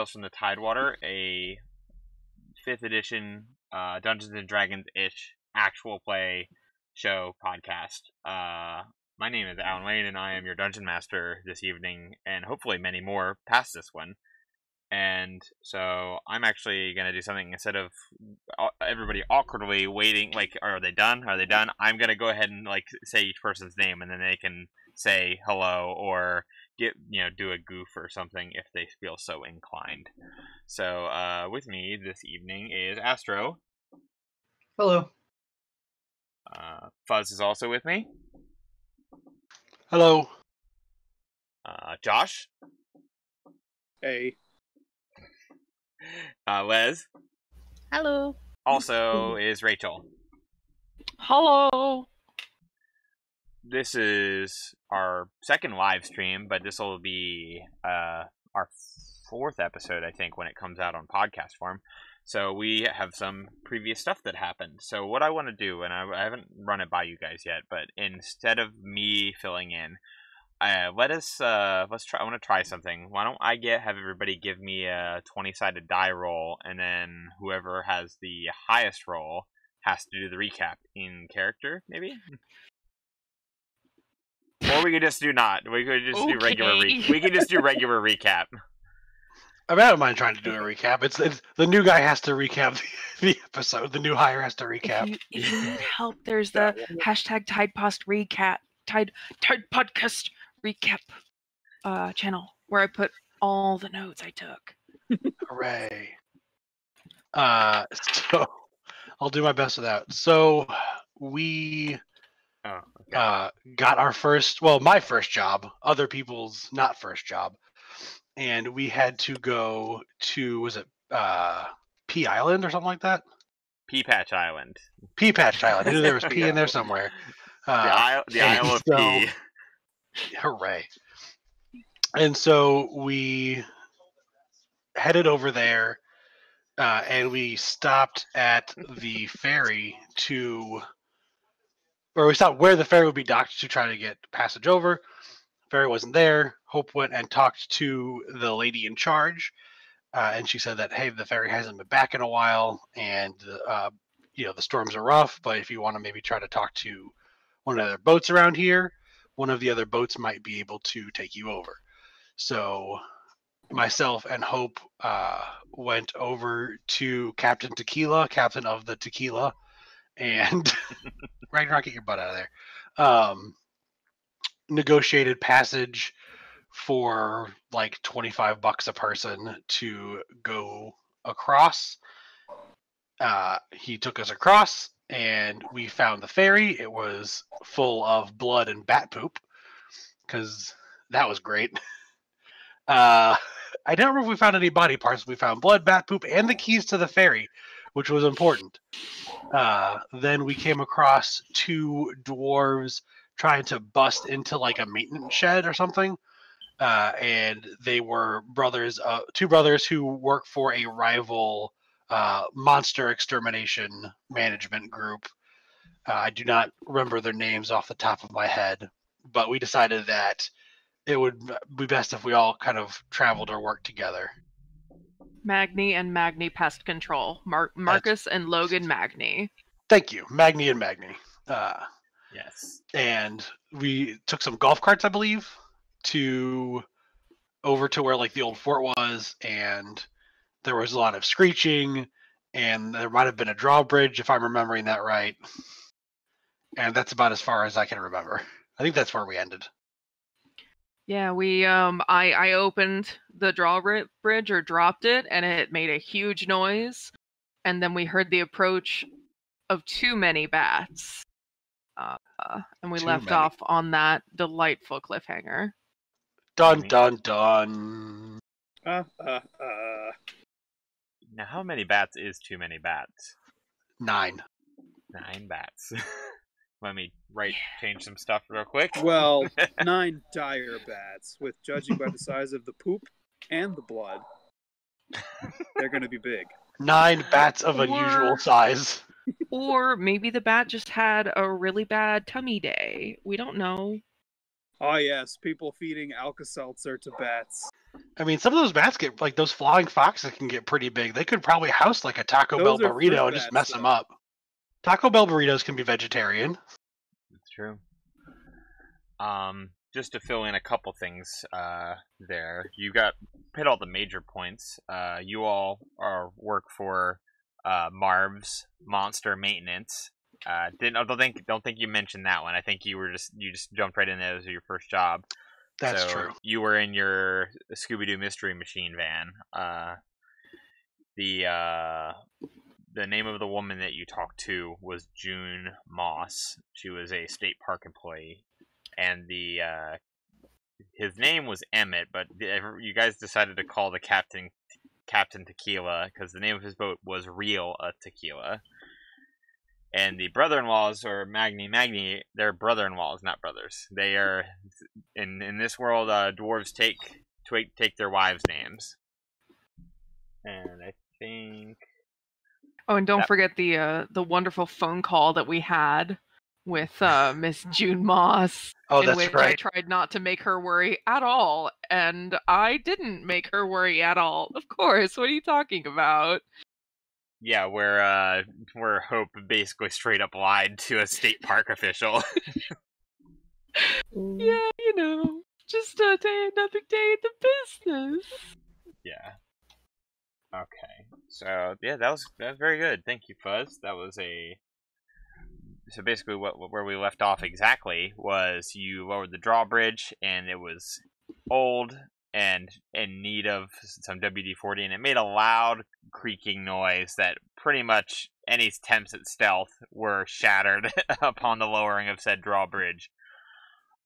Tales from the Tidewater, a 5th edition Dungeons and Dragons-ish actual play show podcast. My name is Alan Wayne, and I am your Dungeon Master this evening, and hopefully many more past this one. And so I'm actually going to do something instead of everybody awkwardly waiting, like, are they done? Are they done? I'm going to go ahead and, like, say each person's name, and then they can say hello or do a goof or something if they feel so inclined. So with me this evening is Astro. Hello. Fuzz is also with me. Hello. Josh. Hey. Les. Hello. Also is Rachel. Hello. This is our second live stream, but this will be our 4th episode, I think, when it comes out on podcast form. So we have some previous stuff that happened. So what I want to do, and I haven't run it by you guys yet, but instead of me filling in, let's try. I want to try something. Why don't I have everybody give me a 20-sided die roll, and then whoever has the highest roll has to do the recap in character, maybe. Or we could just do not. We could just do regular. We could just do regular recap. I don't mind trying to do a recap. It's the new guy has to recap the episode. The new hire has to recap. If you need help, there's the hashtag Tidepost recap, Tide Podcast recap channel where I put all the notes I took. Hooray! So I'll do my best with that. So we got our my first job, other people's not first job, and we had to go to, was it P Island or something like that? Pea Patch Island. Pea Patch Island. I knew there was P in there somewhere. The Isle of Pea. Hooray! And so we headed over there, and we stopped at the ferry we stopped where the ferry would be docked to try to get passage over. Ferry wasn't there. Hope went and talked to the lady in charge, and she said that, hey, the ferry hasn't been back in a while, and the storms are rough, but if you want to maybe try to talk to one of the other boats around here, one of the other boats might be able to take you over. So myself and Hope went over to Captain Tequila, captain of the Tequila, and Ragnarok, get your butt out of there. Negotiated passage for like $25 a person to go across. He took us across, and we found the ferry. It was full of blood and bat poop, because that was great. I don't remember if we found any body parts. We found blood, bat poop, and the keys to the ferry, which was important. Then we came across 2 dwarves trying to bust into like a maintenance shed or something. And they were two brothers who work for a rival monster extermination management group. I do not remember their names off the top of my head, but we decided that it would be best if we all kind of traveled or worked together. Magni and Magni Pest Control. Marcus and Logan Magni. Thank you. Magni and Magni. Yes. And we took some golf carts, I believe, over to where like the old fort was, and there was a lot of screeching, and there might have been a drawbridge if I'm remembering that right. And that's about as far as I can remember. I think that's where we ended. Yeah, we I opened the drawbridge or dropped it, and it made a huge noise, and then we heard the approach of too many bats, and we left off on that delightful cliffhanger. Dun dun dun. Now, how many bats is too many bats? 9. 9 bats. Let me change some stuff real quick. Well, 9 dire bats, with judging by the size of the poop and the blood, they're going to be big. 9 bats of unusual size. Or maybe the bat just had a really bad tummy day. We don't know. Oh yes, people feeding Alka-Seltzer to bats. I mean, some of those bats get, like, those flying foxes can get pretty big. They could probably house, like, a Taco Bell Those are fruit burrito and just bats, mess them though. up. Taco Bell burritos can be vegetarian. That's true. Just to fill in a couple things there, you hit all the major points. You all work for Marv's Monster Maintenance. Don't think you mentioned that one. I think you just jumped right in there as your first job. That's So true. You were in your Scooby-Doo Mystery Machine van. The name of the woman that you talked to was June Moss. She was a state park employee, and his name was Emmett, but you guys decided to call the Captain Tequila because the name of his boat was Real Tequila. And the brother-in-laws, or Magni, they're brother-in-laws, not brothers. They are in this world. Dwarves take their wives' names, and I think. Oh, and don't forget the wonderful phone call that we had with Miss June Moss. Oh, in that's which right. I tried not to make her worry at all, and I didn't make her worry at all. Of course. What are you talking about? Yeah, where Hope basically straight up lied to a state park official. Yeah, just a another day in the business. Yeah. Okay. So yeah, that was very good. Thank you, Fuzz. That was So basically, where we left off exactly was you lowered the drawbridge, and it was old and in need of some WD-40, and it made a loud creaking noise that pretty much any attempts at stealth were shattered upon the lowering of said drawbridge.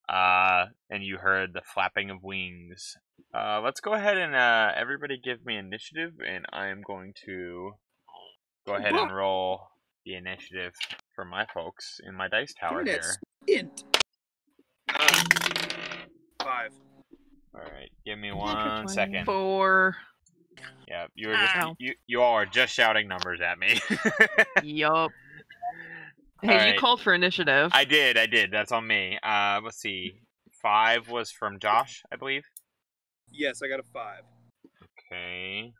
And you heard the flapping of wings. Let's go ahead and everybody give me initiative, and I am going to go ahead and roll the initiative for my folks in my dice tower Give me here. that int. 5. Alright, give me 1 second. 4. Yeah, you were just you all are just shouting numbers at me. Yup. Hey, Alright. You called for initiative. I did. That's on me. Let's see. 5 was from Josh, I believe. Yes, I got a 5. Okay.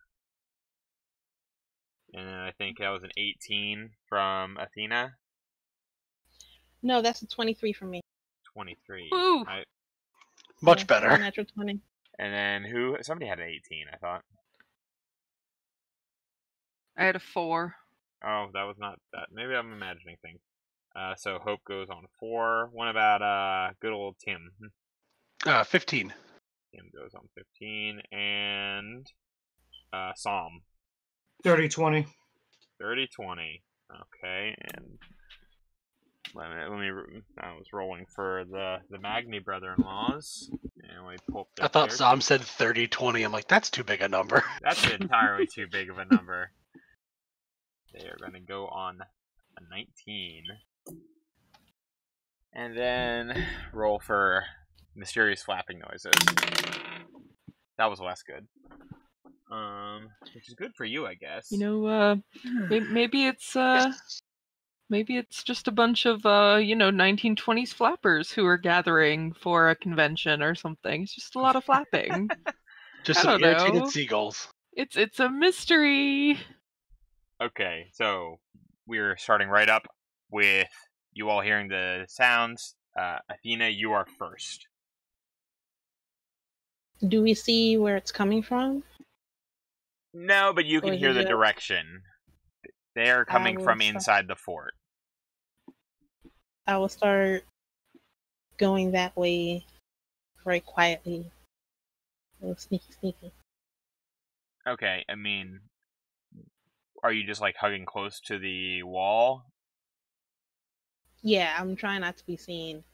And then I think that was an 18 from Athena. No, that's a 23 for me. 23. Ooh. Much better. Natural 20. And then somebody had an 18, I thought. I had a 4. Oh, that was not that. Maybe I'm imagining things. So Hope goes on 4. What about good old Tim? 15. Tim goes on 15, and Psalm 30-20. 30-20. Okay, and let me. I was rolling for the Magni brother-in-laws, and we pulled. I thought Psalm said 30-20. I'm like, that's too big a number. That's entirely too big of a number. They are going to go on a 19. And then roll for mysterious flapping noises. That was less good. Which is good for you, I guess. Maybe it's just a bunch of 1920s flappers who are gathering for a convention or something. It's just a lot of flapping. Just I some don't irritated know. seagulls. It's a mystery. Okay, so we're starting right up with you all hearing the sounds. Athena, you are first. Do we see where it's coming from? No, but you can hear the direction. They are coming from inside the fort. I will start going that way very quietly. A little sneaky. Okay, I mean, are you just like hugging close to the wall? Yeah, I'm trying not to be seen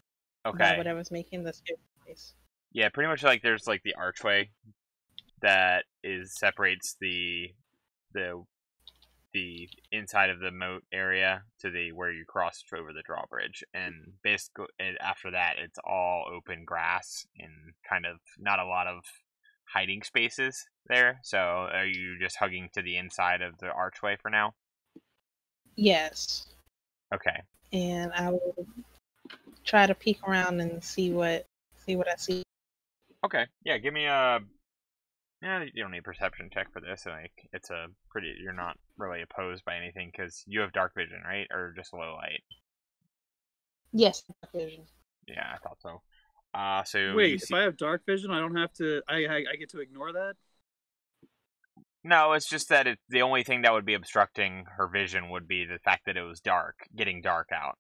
by whatever's making the scary face. Yeah, pretty much like there's like the archway that separates the inside of the moat area to where you cross over the drawbridge, and basically after that it's all open grass and kind of not a lot of hiding spaces there. So are you just hugging to the inside of the archway for now? Yes. Okay. And I will try to peek around and see what I see. Okay. Yeah, give me a Yeah, you don't need a perception check for this. Like, it's a pretty. You're not really opposed by anything because you have dark vision, right? Or just low light. Yes, vision. Yeah, I thought so. So you Wait, see. if I have dark vision, I don't have to. I get to ignore that. No, it's just that the only thing that would be obstructing her vision would be the fact that it was dark, getting dark out.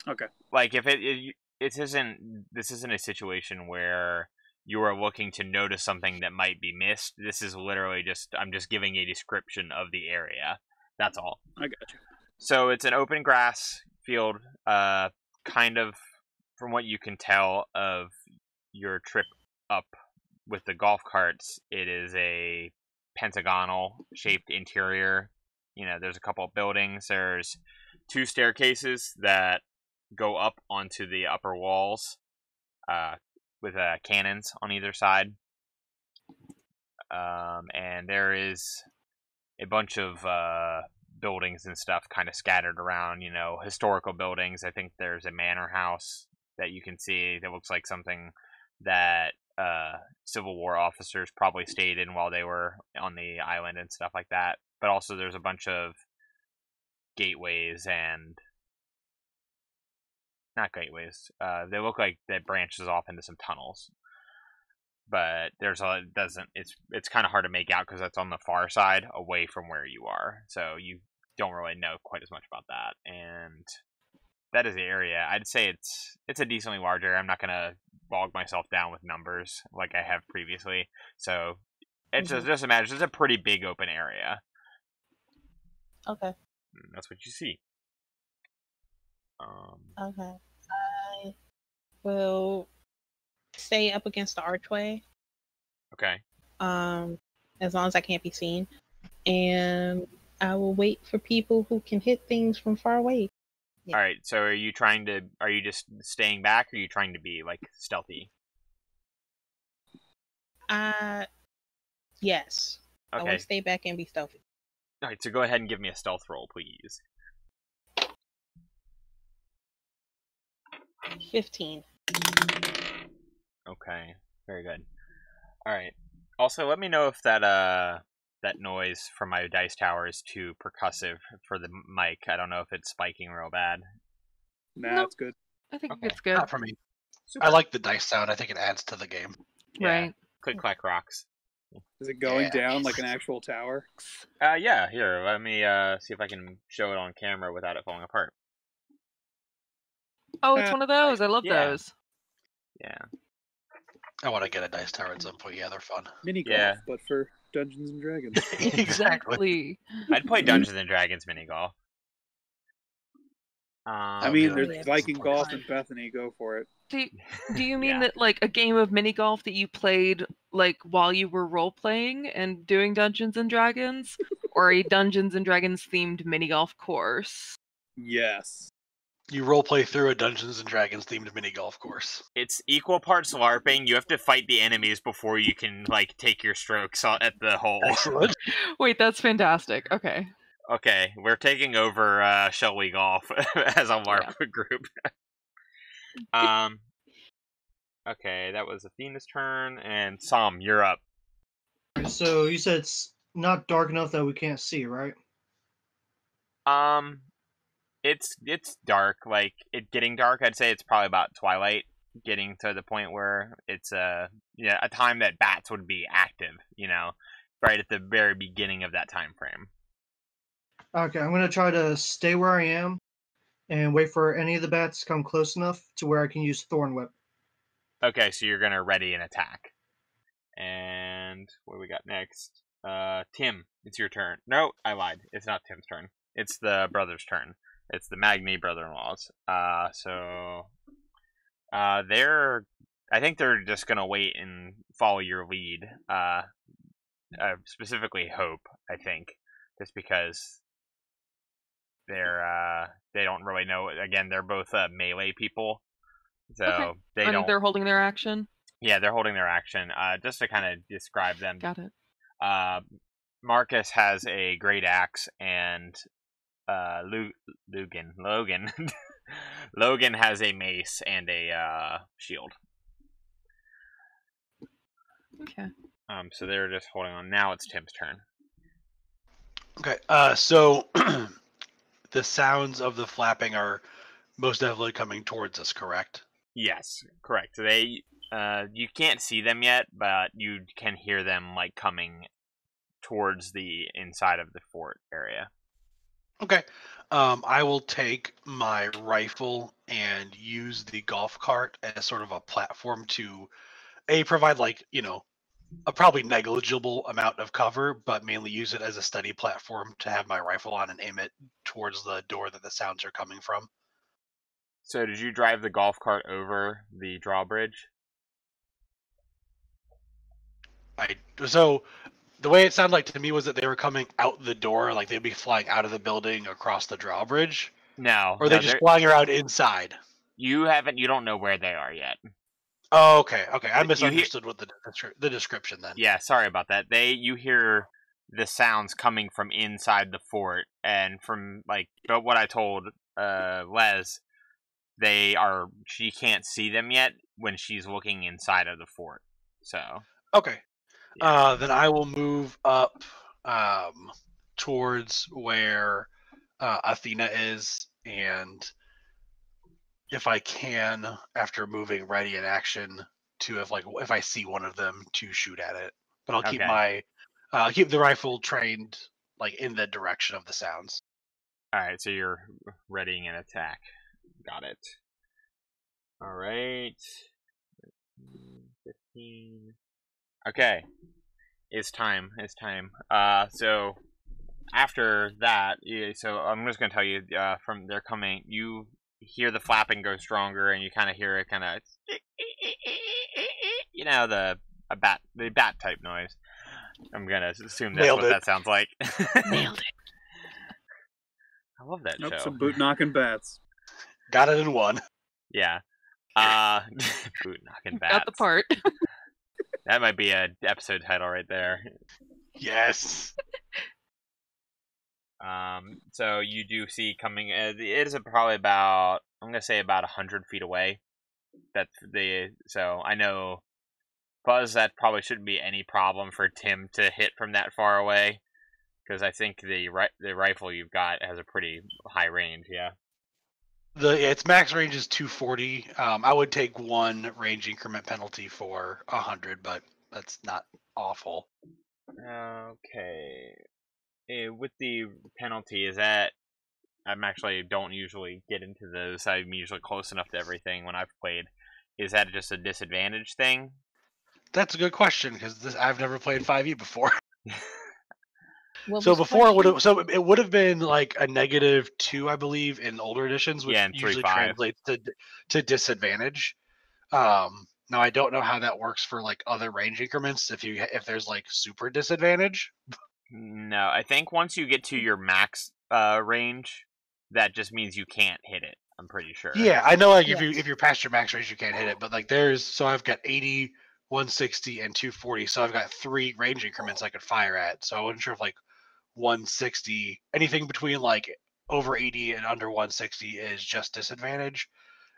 Okay. Like if this isn't a situation where you are looking to notice something that might be missed. This is literally I'm just giving a description of the area. That's all. I got you. So it's an open grass field, kind of from what you can tell of your trip up with the golf carts, it is a pentagonal shaped interior. You know, there's a couple of buildings. There's 2 staircases that go up onto the upper walls with cannons on either side. And there is a bunch of buildings and stuff kind of scattered around, you know, historical buildings. I think there's a manor house that you can see that looks like something that Civil War officers probably stayed in while they were on the island and stuff like that. But also there's a bunch of gateways and not gateways. They look like that branches off into some tunnels. But it's kind of hard to make out because that's on the far side away from where you are. So you don't really know quite as much about that. And that is the area. I'd say it's a decently large area. I'm not going to bog myself down with numbers like I have previously. So it's just imagine it's a pretty big open area. Okay. That's what you see. Okay. I will stay up against the archway. Okay. As long as I can't be seen. And I will wait for people who can hit things from far away. Yeah. All right. So are you just staying back, or are you trying to be like stealthy? Yes. I Okay. want to stay back and be stealthy. All right. So go ahead and give me a stealth roll, please. 15. Okay. Very good. All right. Also, let me know if that noise from my dice tower is too percussive for the mic. I don't know if it's spiking real bad. Nah, No. it's good. I think Okay. it's good. Not for me. Super. I like the dice sound. I think it adds to the game. Yeah. Right. Click clack rocks. Is it going Yeah. down like an actual tower? Yeah. Here, let me see if I can show it on camera without it falling apart. Oh, it's one of those. I love Yeah. those. Yeah. I want to get a dice tower at some point. Yeah, they're fun. Mini golf, Yeah. but for Dungeons and Dragons. Exactly. I'd play Dungeons and Dragons mini golf. I would mean, be there's like- Viking golf and Bethany. Go for it. Do you mean Yeah. that like a game of mini golf that you played like while you were role playing and doing Dungeons and Dragons, or a Dungeons and Dragons themed mini golf course? Yes. You roleplay through a Dungeons and Dragons themed mini golf course. It's equal parts LARPing. You have to fight the enemies before you can like take your strokes at the hole. Excellent. Wait, that's fantastic. Okay. Okay, we're taking over Shall We Golf as a LARP group. Okay, that was Athena's turn, and Sam, you're up. So you said it's not dark enough that we can't see, right? It's dark. Like it getting dark. I'd say it's probably about twilight, getting to the point where it's a time that bats would be active. You know, right at the very beginning of that time frame. Okay, I'm gonna try to stay where I am and wait for any of the bats to come close enough to where I can use Thorn Whip. Okay, so you're gonna ready an attack. And what do we got next? Tim, it's your turn. No, I lied. It's not Tim's turn. It's the brother's turn. It's the Magni brother-in-laws. So I think they're just gonna wait and follow your lead. Specifically Hope, I think, just because they don't really know. Again, they're both melee people, so Okay. they And don't. they're holding their action. Yeah, they're holding their action. Just to kind of describe them. Got it. Marcus has a great axe, and Logan Logan has a mace and a shield. Okay. So they're just holding on. Now it's Tim's turn. Okay. So the sounds of the flapping are most definitely coming towards us, correct? Yes, correct. They, you can't see them yet, but you can hear them like coming towards the inside of the fort area. Okay. I will take my rifle and use the golf cart as sort of a platform to provide a probably negligible amount of cover, but mainly use it as a study platform to have my rifle on and aim it towards the door that the sounds are coming from. So did you drive the golf cart over the drawbridge? So the way it sounded like to me was that they were coming out the door, like they'd be flying out of the building across the drawbridge, No, or are they just flying around inside? You don't know where they are yet. Oh, okay. I You misunderstood what the description then. Yeah, sorry about that. You hear the sounds coming from inside the fort, and from but what I told Les, she can't see them yet when she's looking inside of the fort. So Okay. yeah. Then I will move up towards where Athena is, and if I can, after moving ready in action, to if I see one of them, to shoot at it. But I'll keep Okay. keep the rifle trained in the direction of the sounds. All right, so you're readying an attack. Got it. All right. 15. Okay. It's time. So after that, so I'm just gonna tell you, from they're coming. You hear the flapping go stronger, and you kind of hear it, the bat type noise. I'm gonna assume that's what that sounds like. Nailed it. I love that show. Some boot knocking bats. Got it in one. Yeah. Boot knocking bats. Got the part. That might be an episode title right there. Yes. So you do see coming. It is probably about, I'm gonna say, about 100 feet away. So I know, Buzz, that probably shouldn't be any problem for Tim to hit from that far away, because I think the rifle you've got has a pretty high range. Yeah. Its max range is 240. I would take one range increment penalty for 100, but that's not awful. Okay. With the penalty, is that, I'm actually don't usually get into those. I'm usually close enough to everything when I've played. Is that just a disadvantage thing? That's a good question, because I've never played 5e before. So before it would have been like a -2, I believe, in older editions, which usually translates to disadvantage. Now I don't know how that works for other range increments. If there's super disadvantage. No, I think once you get to your max range, that just means you can't hit it. I'm pretty sure. Yeah, I know. If you're past your max range, you can't hit it. But I've got 80, 160, and 240. So I've got 3 range increments I could fire at. So I wasn't sure if 160, anything between over 80 and under 160 is just disadvantage,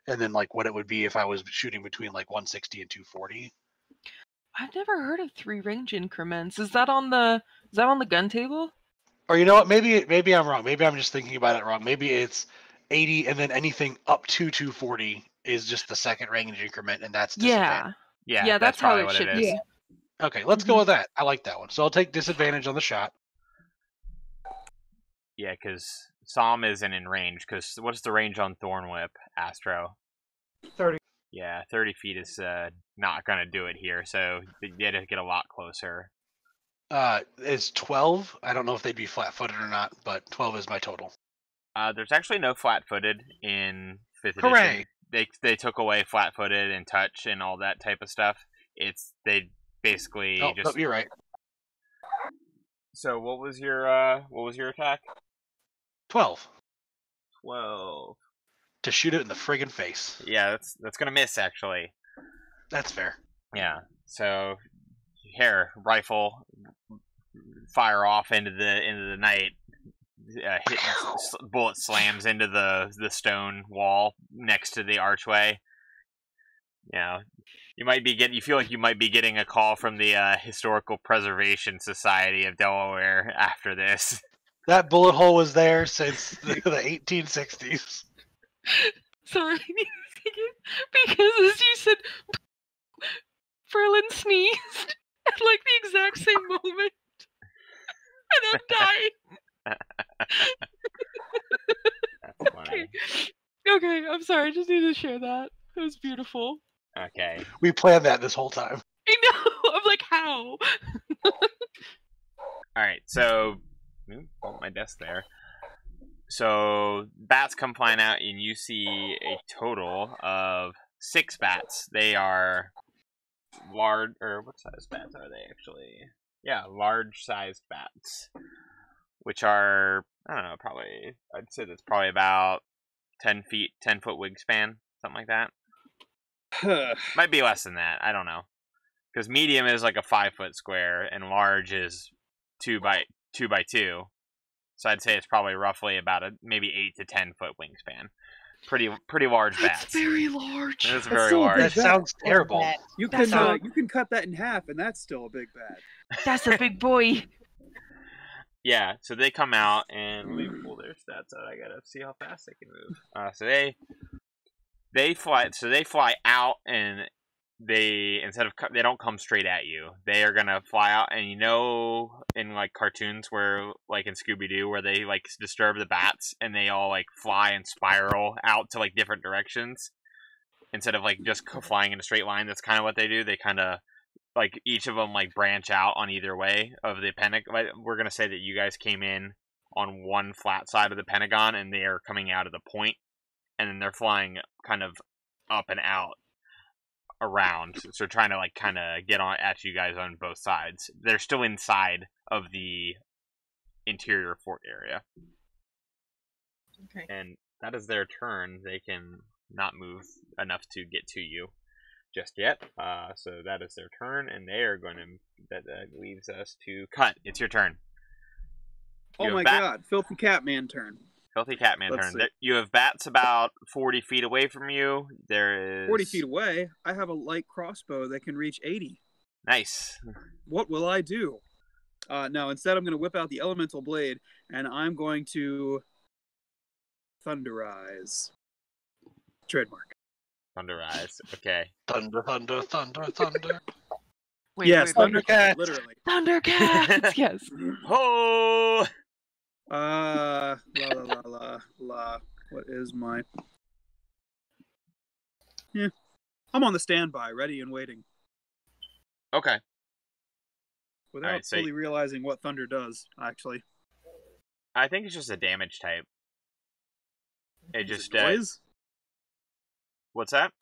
and then what it would be if I was shooting between 160 and 240. I've never heard of 3 range increments. Is that on the gun table? Or you know what? Maybe I'm wrong. Maybe I'm just thinking about it wrong. Maybe it's 80, and then anything up to 240 is just the second range increment, and that's disadvantage. Yeah, that's how it should be. Yeah. Okay, let's go with that. I like that one. So I'll take disadvantage on the shot. Yeah, because Psalm isn't in range. Because what's the range on Thorn Whip, Astro? 30. Yeah, 30 feet is not gonna do it here. So you had to get a lot closer. Is 12? I don't know if they'd be flat-footed or not, but 12 is my total. There's actually no flat-footed in 5th Hooray! edition. They took away flat-footed and touch and all that type of stuff. They basically No, you're right. So what was your attack? 12. 12. To shoot it in the friggin' face. Yeah, that's gonna miss actually. That's fair. Yeah. So here, rifle, fire off into the night. Bullet slams into the stone wall next to the archway. You feel like you might be getting a call from the Historical Preservation Society of Delaware after this. That bullet hole was there since the 1860s. Sorry, I need a second. Because as you said, Ferlin sneezed at like the exact same moment. And I'm dying. That's funny. Okay, I'm sorry. I just needed to share that. It was beautiful. Okay. We planned that this whole time. I know. I'm like, how? Alright, so... Bump my desk there. So, bats come flying out, and you see a total of 6 bats. They are large... Or what size bats are they, actually? Yeah, large-sized bats. Which are, I don't know, probably... I'd say that's probably about 10 foot wingspan. Something like that. Might be less than that. I don't know. Because medium is like a 5-foot square, and large is 2 by 2. So I'd say it's probably roughly about a maybe 8 to 10 foot wingspan. Pretty large bats. That's very large. It's That's very still a large. big That bat. sounds terrible. You That's can cut that in half, and that's still a big bat. That's a big boy. Yeah, so they come out and let me pull their stats out. I gotta see how fast they can move. So they fly. So they fly out, and they they don't come straight at you. They are gonna fly out, and in like cartoons where like in Scooby Doo where they like disturb the bats and they all like fly and spiral out to like different directions instead of like just flying in a straight line. That's kind of what they do. They kind of like each of them like branch out on either way of the Pentagon. Like, we're gonna say that you guys came in on one flat side of the Pentagon, and they are coming out of the point, and then they're flying kind of up and out around. So trying to like kind of get on at you guys on both sides. They're still inside of the interior fort area, Okay. and that is their turn. They can not move enough to get to you just yet. So that is their turn, and they are going to. That leaves us to Cut. It's your turn. Oh my god, Filthy Catman turn. Filthy Catman Let's turn. see. You have bats about 40 feet away from you. There is 40 feet away, I have a light crossbow that can reach 80. Nice. What will I do? No, instead I'm going to whip out the elemental blade, and I'm going to Thunderize. Trademark. Thunderize. Okay. Thunder, thunder, thunder, thunder. Wait, Yes, wait, wait. Thundercat, Thundercats. literally. Thundercats. Yes. Ho! La la la la la. What is my? Yeah, I'm on the standby, ready and waiting, Okay. without Alright, so fully realizing what thunder does. Actually, I think it's just a damage type. It is just it noise? What's that?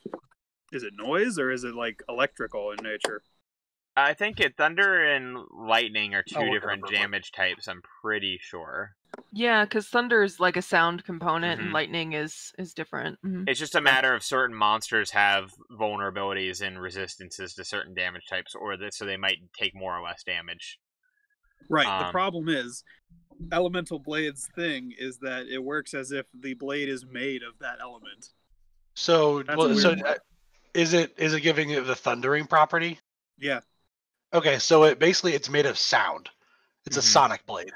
Is it noise or is it like electrical in nature? I think thunder and lightning are two Oh, different whatever. damage types. I'm pretty sure. Yeah, because thunder is like a sound component, Mhm. and lightning is different. Mhm. It's just a matter of certain monsters have vulnerabilities and resistances to certain damage types, so they might take more or less damage. Right. The Um, problem is, elemental blade's thing is that it works as if the blade is made of that element. So, That's well, a so weird one. is it giving it the thundering property? Yeah. Okay, so it's made of sound. It's a Mhm. sonic blade.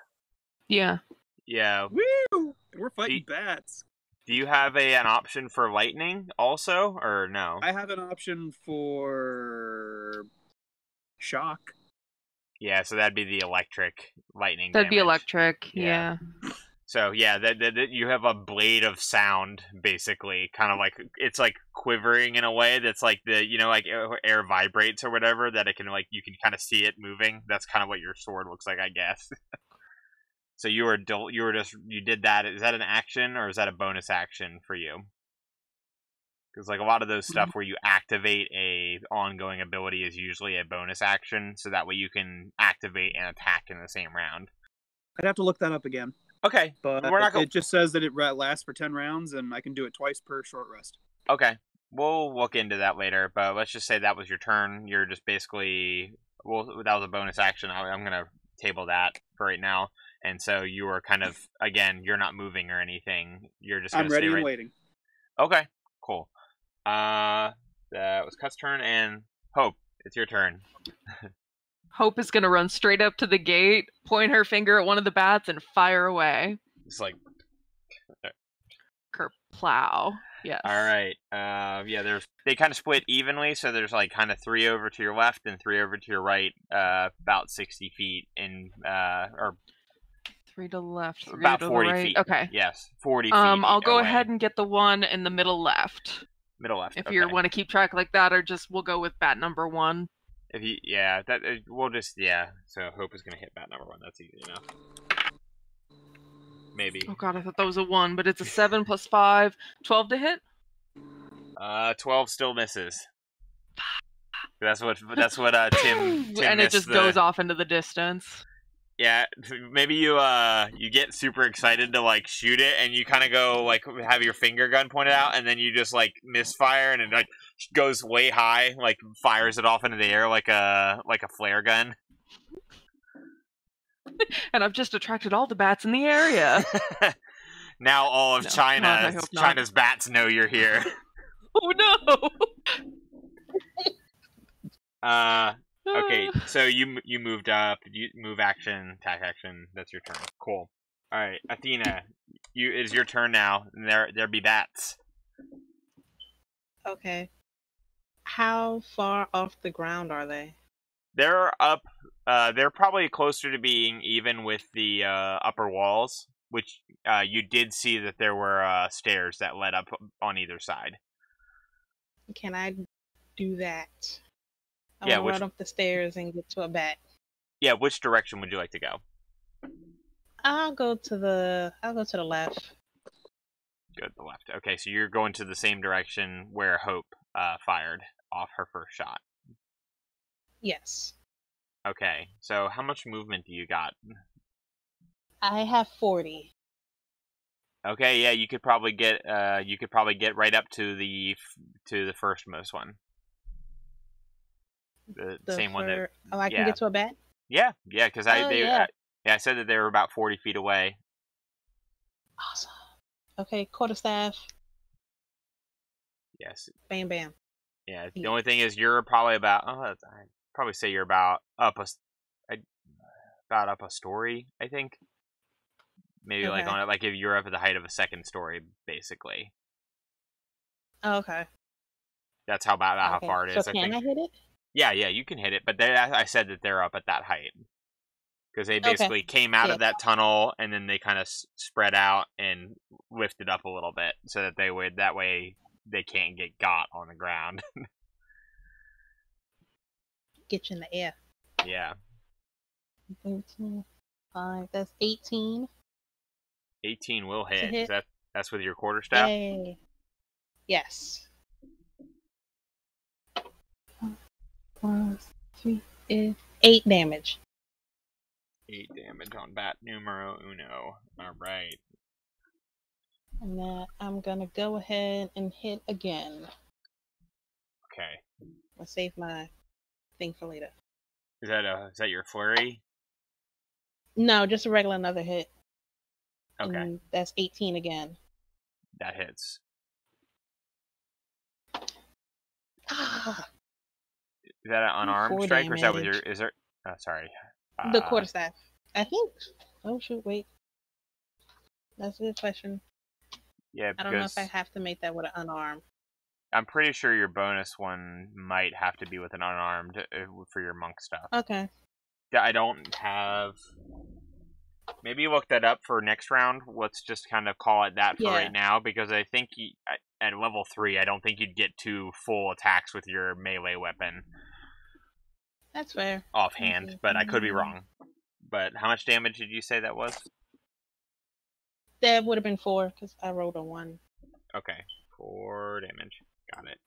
Yeah. Yeah. Woo! We're fighting The- bats. Do you have an option for lightning also, or no? I have an option for shock. Yeah, so that'd be the electric lightning. That'd be damage. electric. Yeah. Yeah. So yeah, that you have a blade of sound, basically, kind of like it's like quivering in a way that's like like air vibrates or whatever, that it can like you can kind of see it moving. That's kind of what your sword looks like, I guess. So you did that. Is that an action or is that a bonus action for you? Because like a lot of those stuff where you activate a ongoing ability is usually a bonus action, so that way you can activate and attack in the same round. I'd have to look that up again. Okay, But we're not it just says that it lasts for 10 rounds, and I can do it twice per short rest. Okay, we'll look into that later, but let's just say that was your turn. You're just basically, that was a bonus action. I'm going to table that for right now. And so you were kind of, again, you're not moving or anything. You're just going I'm to ready stay and right. waiting. Okay, cool. That was Cut's turn, and Hope, it's your turn. Hope is gonna run straight up to the gate, point her finger at one of the bats, and fire away. It's like, Kerplow. Yes. all right. They kind of split evenly, so there's like kind of 3 over to your left and 3 over to your right, about 60 feet in, or 3 to the left, 3 about to 40 the right. feet. Okay. Yes, 40 feet. I'll go away. ahead and get the one in the middle left. Middle left. If okay. you want to keep track like that, or we'll go with bat number 1. If you, we'll just, so Hope is gonna hit bat number 1. That's easy enough. Maybe. Oh god, I thought that was a 1, but it's a 7 plus 5. 12 to hit? 12 still misses. That's what Tim and it just goes off into the distance. Yeah, maybe you get super excited to like shoot it, and you kind of go like have your finger gun pointed out, and then you just like misfire, and it like goes way high, like fires it off into the air like a flare gun. And I've just attracted all the bats in the area. Now all of I hope not. China's bats know you're here. Oh no! Okay, so you moved up. You move action, attack action. That's your turn. Cool. All right, Athena, it is your turn now. And there be bats. Okay. How far off the ground are they? They're up. They're probably closer to being even with the upper walls, which you did see that there were stairs that led up on either side. Can I do that? I Yeah, want to run up the stairs and get to a bat. Yeah, which direction would you like to go? I'll go to the left. Go to the left. Okay, so you're going to the same direction where Hope fired off her first shot. Yes. Okay, so how much movement do you got? I have 40. Okay, yeah, you could probably get right up to the firstmost one. The same one that. Oh, I can get to a bat? Yeah, because I said that they were about 40 feet away. Awesome. Okay, quarterstaff. Yes. Bam, bam. Yeah. The only thing is, you're probably about. I'd probably say you're about up a story. I think. Maybe Okay. like if you're up at the height of a second story, basically. Oh, okay. That's how far it is. So can I hit it? Yeah, you can hit it, but I said that they're up at that height because they basically came out of that tunnel and then they kind of spread out and lifted up a little bit so that that way they can't get got on the ground. Get you in the air. Yeah. 13, 5. That's 18. 18 will hit. hit. That's with your quarterstaff? Yay. Yes. 1, 2, 3, 8 damage. 8 damage on bat numero uno. All right. And then I'm gonna go ahead and hit again. Okay. I'll save my thing for later. Is that your flurry? No, just a regular another hit. Okay. And that's 18 again. That hits. Ah, Is that an unarmed 4 strike, or is that with damage. your? Is there? Sorry. the quarterstaff. I think. Oh shoot! Wait. That's a good question. Yeah, I don't know because if I have to make that with an unarmed. I'm pretty sure your bonus one might have to be with an unarmed for your monk stuff. Okay. I don't have. Maybe look that up for next round. Let's just kind of call it that for right now, because I think at level 3, I don't think you'd get 2 full attacks with your melee weapon. That's fair. Offhand, but I could be wrong. But how much damage did you say that was? That would have been 4 because I rolled a 1. Okay, 4 damage. Got it.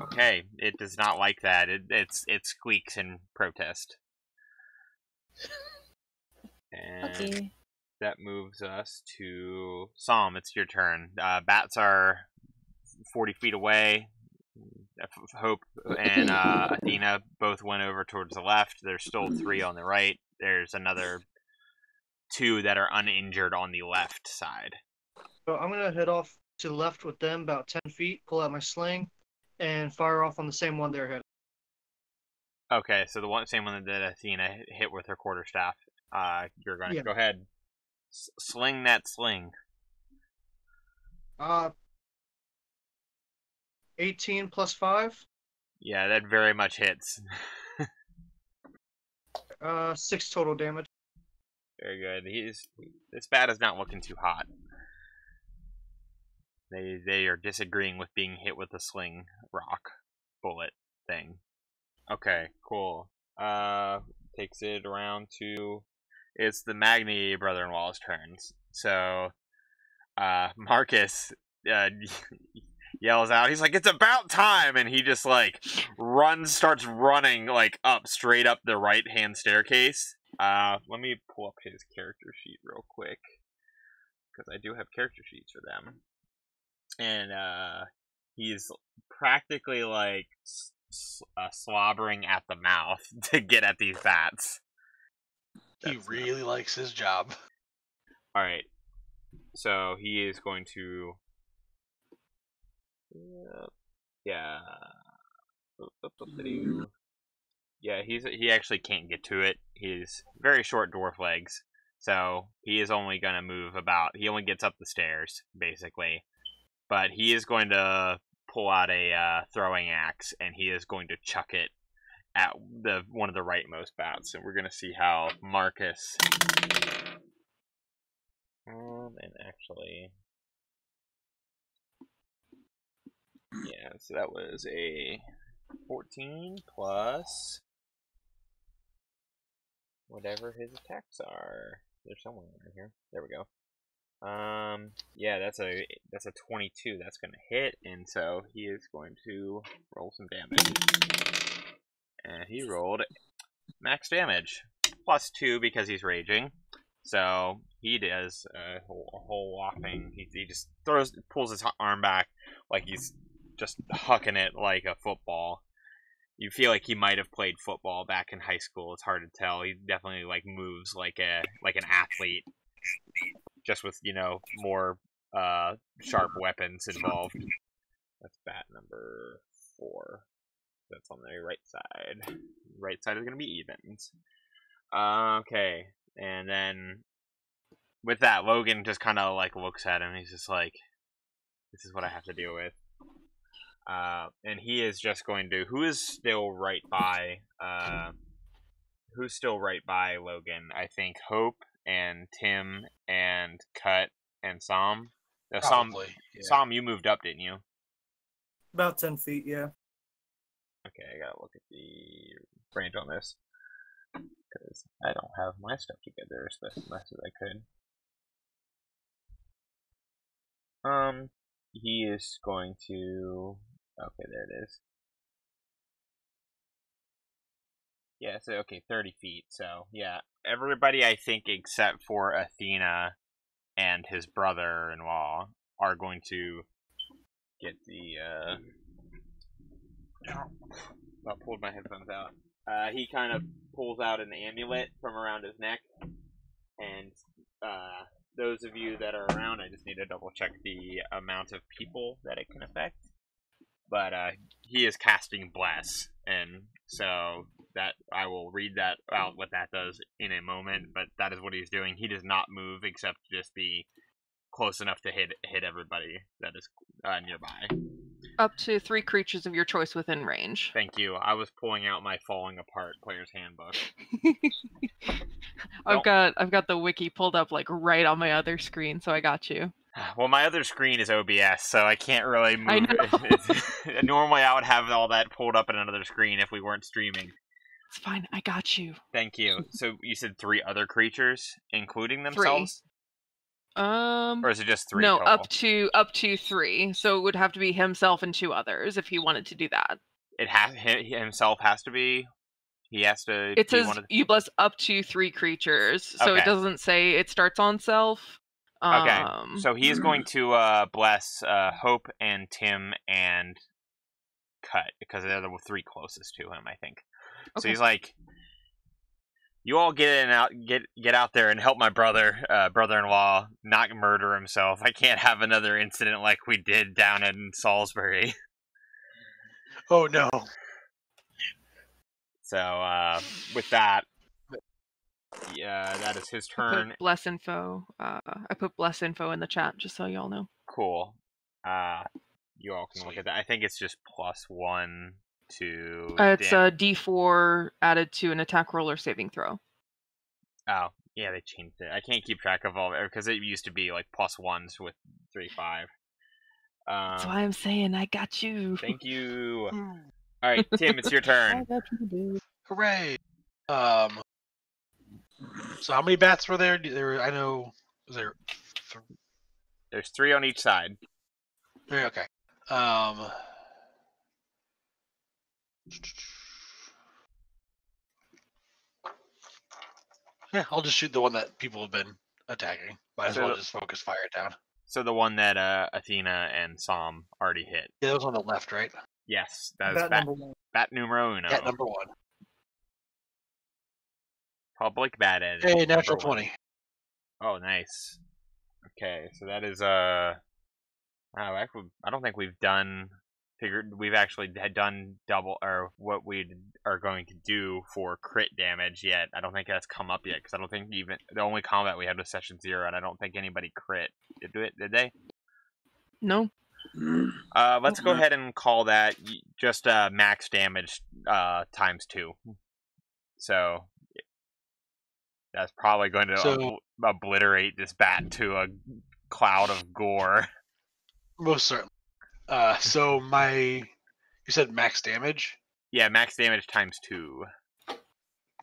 Okay, it does not like that. It squeaks in protest. And Okay. that moves us to Psalm. It's your turn. Bats are 40 feet away. Hope and Athena both went over towards the left. There's still 3 on the right. There's another 2 that are uninjured on the left side. So I'm gonna head off to the left with them about 10 feet. Pull out my sling, and fire off on the same one they're hitting. Okay, so the same one that Athena hit with her quarterstaff. You're going to go ahead. Sling that sling. 18 plus 5. Yeah, that very much hits. 6 total damage. Very good. This bat is not looking too hot. They are disagreeing with being hit with a sling rock bullet thing. Okay, cool. Takes it around to... It's the Magni brother-in-law's turns. So, Marcus yells out, he's like, it's about time! And he just, like, starts running, like, straight up the right-hand staircase. Let me pull up his character sheet real quick. Because I do have character sheets for them. And, he's practically, like, slobbering at the mouth to get at these bats. He really likes his job. Alright. So he is going to... Yeah. Yeah, he actually can't get to it. He's very short dwarf legs. So he is only going to move about... He only gets up the stairs, basically. But he is going to pull out a throwing axe, and he is going to chuck it at one of the rightmost bats, and we're gonna see how Marcus. And actually, yeah. So that was a 14 plus whatever his attacks are. They're somewhere in here. There we go. Yeah, that's a 22. That's gonna hit, and so he is going to roll some damage. And he rolled max damage. Plus 2 because he's raging. So he does a whole whopping. He just pulls his arm back like he's just hucking it like a football. You feel like he might have played football back in high school. It's hard to tell. He definitely like moves like an athlete, just with more sharp weapons involved. That's bat number 4. That's on the right side. Right side is going to be evens. Okay. And then with that, Logan just kind of like looks at him. He's just like, this is what I have to deal with. And he is just going to... Who's still right by Logan? I think Hope and Tim and Cut and Sam. No, Probably. Sam, you moved up, didn't you? About 10 feet, yeah. Okay, I gotta look at the range on this. Because I don't have my stuff together as best as I could. He is going to... Okay, there it is. Yeah, so, okay, 30 feet. So, yeah, everybody, I think, except for Athena and his brother-in-law are going to get the, I pulled my headphones out. He kind of pulls out an amulet from around his neck, and those of you that are around, I just need to double check the amount of people that it can affect. But he is casting Bless, and so that I will read that out what that does in a moment. But that is what he's doing. He does not move except just be close enough to hit everybody that is nearby. Up to 3 creatures of your choice within range. Thank you. I was pulling out my falling apart player's handbook. I've got the wiki pulled up like right on my other screen, so I got you. Well, my other screen is OBS, so I can't really move. I know. Normally, I would have all that pulled up in another screen if we weren't streaming. It's fine. I got you. Thank you. So you said 3 other creatures, including themselves? 3. Or is it just 3 No, total? up to 3. So it would have to be himself and 2 others if he wanted to do that. Himself has to be. He has to. It says you bless up to 3 creatures, so Okay. It doesn't say it starts on self. Okay, so he is going to bless Hope and Tim and Cut because they're the 3 closest to him, I think. Okay. So he's like, "You all get out there and help my brother-in-law not murder himself. I can't have another incident like we did down in Salisbury." Oh no. So with that, yeah, that is his I turn. put bless info. I put bless info in the chat just so y'all know. Cool. You all can look at that. I think it's just +1 to. It's a D4 added to an attack roll or saving throw. Oh, yeah, they changed it. I can't keep track of all because it used to be like +1s with 3, 5. That's why I'm saying I got you. Thank you. All right, Tim, it's your turn. I got you, dude. Hooray! So how many bats were there? I know. Was there? There's 3 on each side. 3? Okay. Yeah, I'll just shoot the one that people have been attacking. Might as well just focus fire down. So the one that Athena and Psalm already hit. Yeah, that was on the left, right? Yes, that is Bat number 1. bat numero uno. Bat number 1. Public bat edit. Hey, natural number 1. 20. Oh, nice. Okay, so that is I don't think we've actually done double or what we are going to do for crit damage yet. I don't think that's come up yet because I don't think even the only combat we had was session 0, and I don't think anybody crit. Did they? No. Let's go ahead and call that just max damage ×2. So that's probably going to obliterate this bat to a cloud of gore. Most certainly. So you said max damage? Yeah, max damage ×2.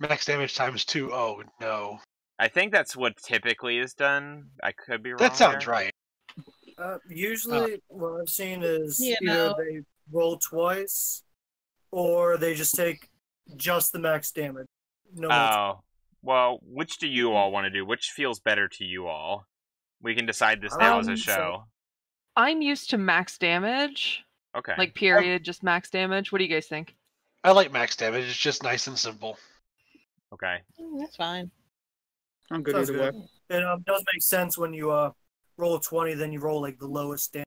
Max damage ×2. Oh no. I think that's what typically is done. I could be wrong. That sounds there. right. Usually, what I've seen is Yeah, either no. they roll twice, or they just take just the max damage. No more. Oh, well, which do you all want to do? Which feels better to you all? We can decide this now as a show. I'm used to max damage. Okay. Like, period, just max damage. What do you guys think? I like max damage. It's just nice and simple. Okay. That's fine. I'm good Sounds either good. way. It does make sense when you roll 20, then you roll like the lowest damage.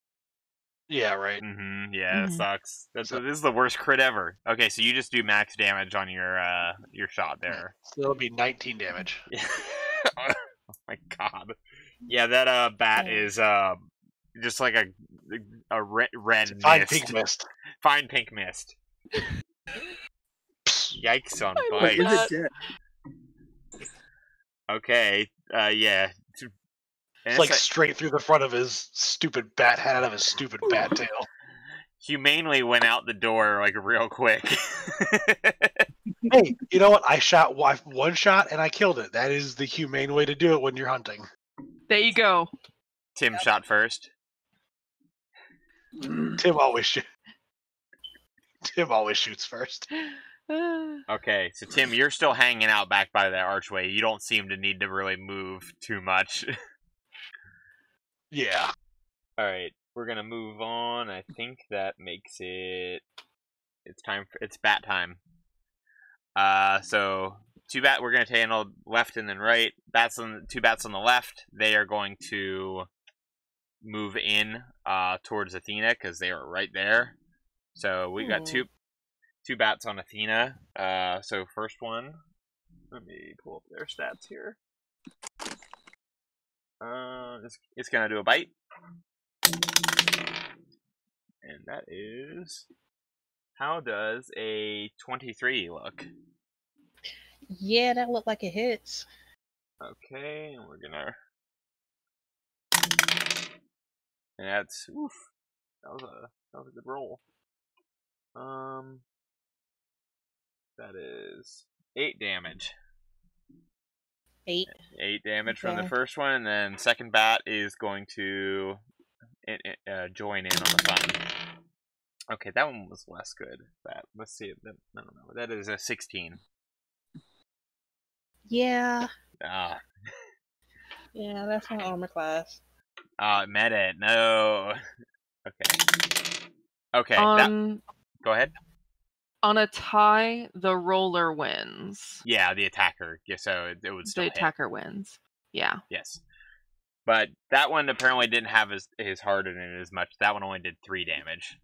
Yeah, right. Yeah, it Mhm. sucks. This is the worst crit ever. Okay, so you just do max damage on your shot there. So it'll be 19 damage. Oh my god. Yeah, that bat Yeah. is just like a red Fine mist. pink mist. Fine pink mist. Yikes on Wait, bikes. is it dead? Okay, yeah. And It's like straight through the front of his stupid bat head out of his stupid bat tail. humanely went out the door like real quick. Hey, you know what? I shot one shot and I killed it. That is the humane way to do it when you're hunting. There you go. Tim shot first. Tim always shoots first. Okay, so Tim, you're still hanging out back by that archway. You don't seem to need to really move too much. Yeah. Alright, we're gonna move on. I think that makes it... It's bat time. So, we're gonna handle left and then right. Two bats on the left. They are going to move in towards Athena, because they are right there. So, we got two bats on Athena. So, first one... Let me pull up their stats here. It's gonna do a bite. And that is... How does a 23 look? Yeah, that looked like it hits. Okay, and we're gonna... And that's... Oof. That was a good roll. That is 8 damage. 8. 8 damage from the Okay. first one, and then second bat is going to join in on the fun. Okay, that one was less good. Let's see. I don't know. That is a 16. Yeah. Ah, Yeah, that's my armor class. it met it. No. Okay. Go ahead. On a tie, the roller wins. Yeah, the attacker. Yeah, so it would still The hit. attacker wins. Yeah. Yes. But that one apparently didn't have his heart in it as much. That one only did 3 damage.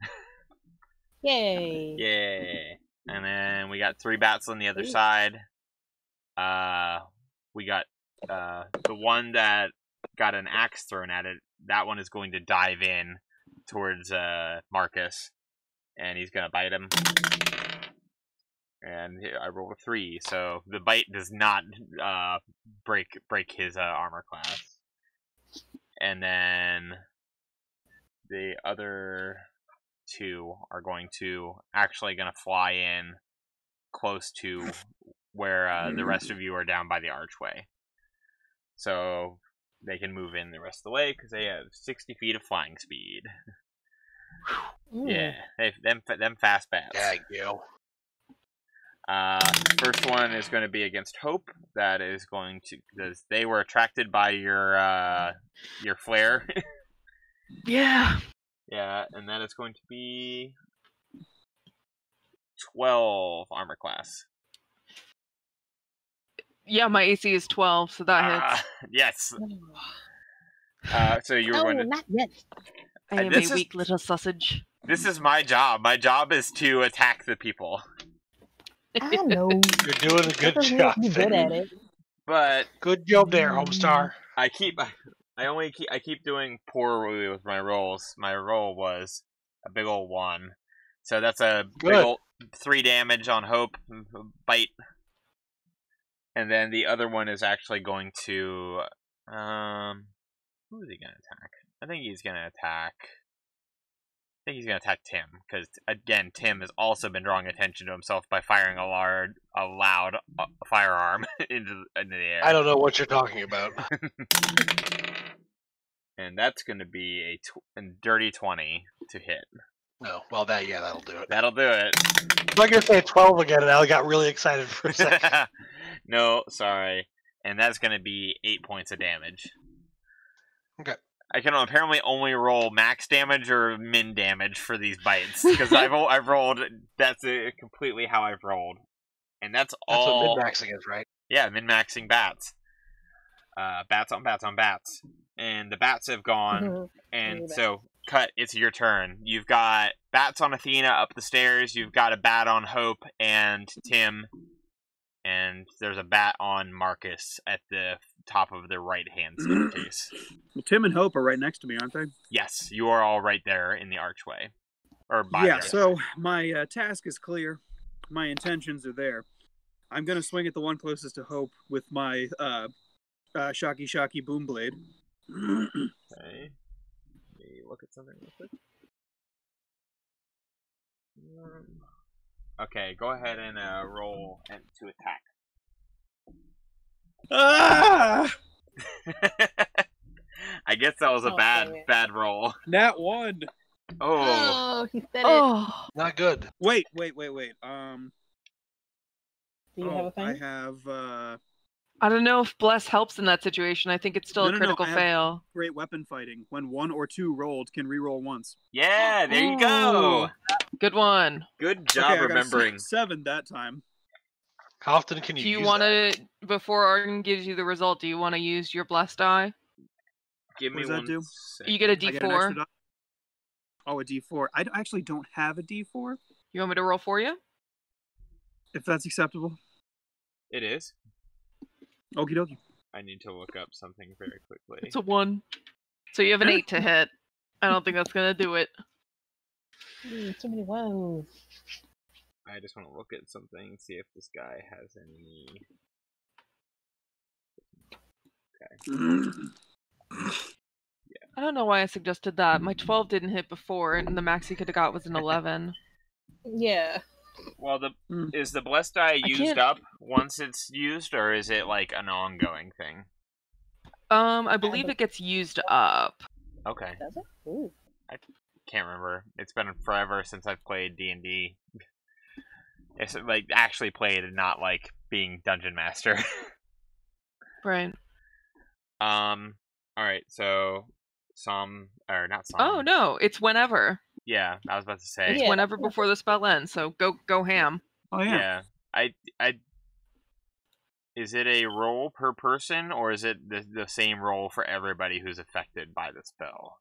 Yay! Yeah. And then we got 3 bats on the other Ooh. side. We got the one that got an axe thrown at it. That one is going to dive in towards Marcus, and he's gonna bite him. And I rolled a 3, so the bite does not break his armor class. And then the other 2 are going to fly in close to where the rest of you are down by the archway, so they can move in the rest of the way because they have 60 feet of flying speed. Ooh. Yeah, them fast bats. Yeah, you. First one is going to be against Hope. That is going to, because they were attracted by your flare. Yeah. Yeah, and that is going to be 12 armor class. Yeah, my AC is 12, so that hits. Yes. So you were No, going to. not yet. I am this a is- weak little sausage. This is my job. My job is to attack the people. I know. You're doing a good Doesn't job. make you good at it. But Good job there, Homestar. I keep doing poorly with my rolls. My roll was a big old 1, so that's a big Good. old 3 damage on Hope bite, and then the other one is actually going to who is he gonna attack? I think he's gonna attack Tim, because again, Tim has also been drawing attention to himself by firing a loud firearm into the air. I don't know what you're talking about. And that's going to be a dirty 20 to hit. No, well, that'll do it. That'll do it. I'm not gonna say 12 again, and I got really excited for a second. No, sorry. And that's going to be 8 points of damage. Okay. I can apparently only roll max damage or min damage for these bites, because I've rolled. That's completely how I've rolled, and that's all. That's what min-maxing is, right? Yeah, min-maxing bats. Bats on bats on bats, and the bats have gone. And so, Cut, it's your turn. You've got bats on Athena up the stairs. You've got a bat on Hope and Tim, and there's a bat on Marcus at the top of the right-hand staircase. Well, Tim and Hope are right next to me, aren't they? Yes, you are all right there in the archway. Or by the Yeah, archway. so my task is clear. My intentions are there. I'm going to swing at the one closest to Hope with my Shocky Boom Blade. Okay. Let me look at something real quick. Okay, go ahead and roll to attack. Ah! I guess that was a Oh, bad dang it. bad roll. Nat 1. Oh. Oh, he said it. Oh. Not good. Wait. Do you have a thing? I have I don't know if Bless helps in that situation. I think it's still a No, critical I have fail. great weapon fighting. When 1 or 2 rolled, can reroll once. Yeah, there you go. Good one. Good job Okay, I got a remembering. 7 that time. How often can you Do you use want that? to, before Arden gives you the result, do you want to use your Blessed Die? Give What me does that one do? second. You get a I get an extra D4. die? Oh, a D4. I actually don't have a D4, You want me to roll for you? if that's acceptable. It is. Okie dokie. I need to look up something very quickly. It's a 1. So you have an 8 to hit. I don't think that's going to do it. Too many woes. I just want to look at something, see if this guy has any. I don't know why I suggested that. My 12 didn't hit before, and the max he could have got was an 11. Yeah. Well, is the blessed die used can't- up once it's used, or is it like an ongoing thing? I believe it gets used up. Okay, Does it? Ooh. can't remember. It's been forever since I've played D&D. It's like actually played and not like being dungeon master. Right. All right, so not Som. Oh, no. It's whenever. Yeah, I was about to say. It's Yeah. whenever before the spell ends, so go ham. Oh, yeah. Yeah. I is it a roll per person, or is it the same roll for everybody who's affected by the spell?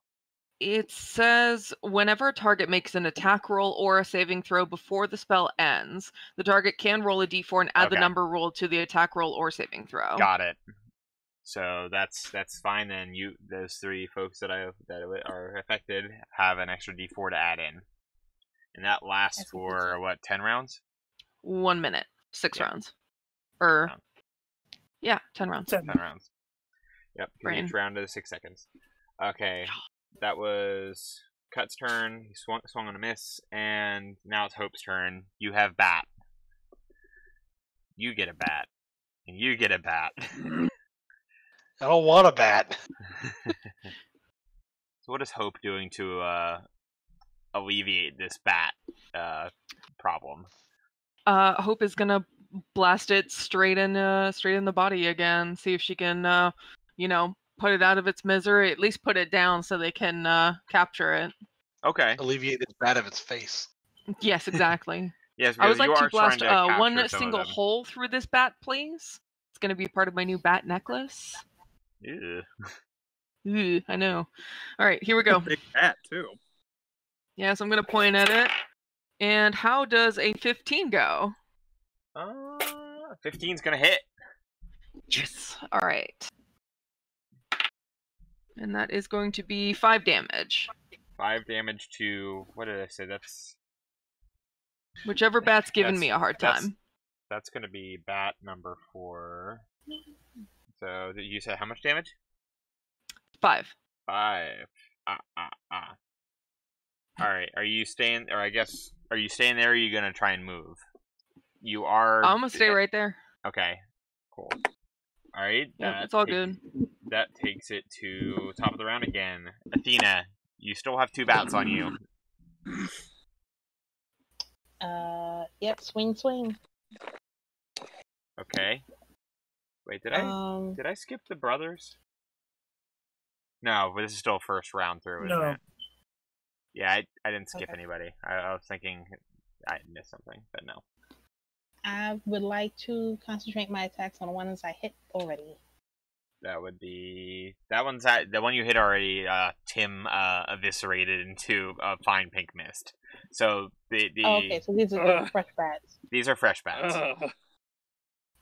It says whenever a target makes an attack roll or a saving throw before the spell ends, the target can roll a d4 and add the Okay. number rolled to the attack roll or saving throw. Got it. So that's fine then. Those 3 folks that are affected have an extra d4 to add in, and that lasts That's for what, 10 rounds? 1 minute, 6 Yeah. rounds, or rounds. yeah, 10 rounds. 10. 10 rounds. Yep, 'cause Brain. each round is 6 seconds. Okay, that was Cut's turn. He swung on a miss, and now it's Hope's turn. You have bat. You get a bat, and you get a bat. I don't want a bat. So what is Hope doing to alleviate this bat problem? Hope is gonna blast it straight in the body again. See if she can, put it out of its misery. At least put it down so they can capture it. Okay. Alleviate this bat of its face. Yes, exactly. Yes, I would because like you to are blast trying to capture one some of single them. hole through this bat, please. It's gonna be part of my new bat necklace. Ew. Ooh, I know. All right, here we go. Big bat too. Yes, I'm gonna point at it. And how does a 15 go? 15's gonna hit. Yes. All right. And that is going to be 5 damage. 5 damage to, what did I say? That's Whichever bat's giving me a hard time. That's gonna be bat number 4. So you said how much damage? 5. 5. Alright, are you staying, or I guess, are you staying there, or are you gonna try and move? You are... I'm gonna stay right there. Okay, cool. Alright, Yeah, it's all good. That takes it to top of the round again. Athena, you still have 2 bats on you. Yep, swing. Okay. Wait, did I skip the brothers? No, but this is still first round through, isn't No. it? Yeah, I didn't skip Okay. anybody. I was thinking I missed something, but no. I would like to concentrate my attacks on the ones I hit already. That would be the one you hit already. Tim eviscerated into a fine pink mist. So Oh, okay, so these are fresh bats. these are fresh bats.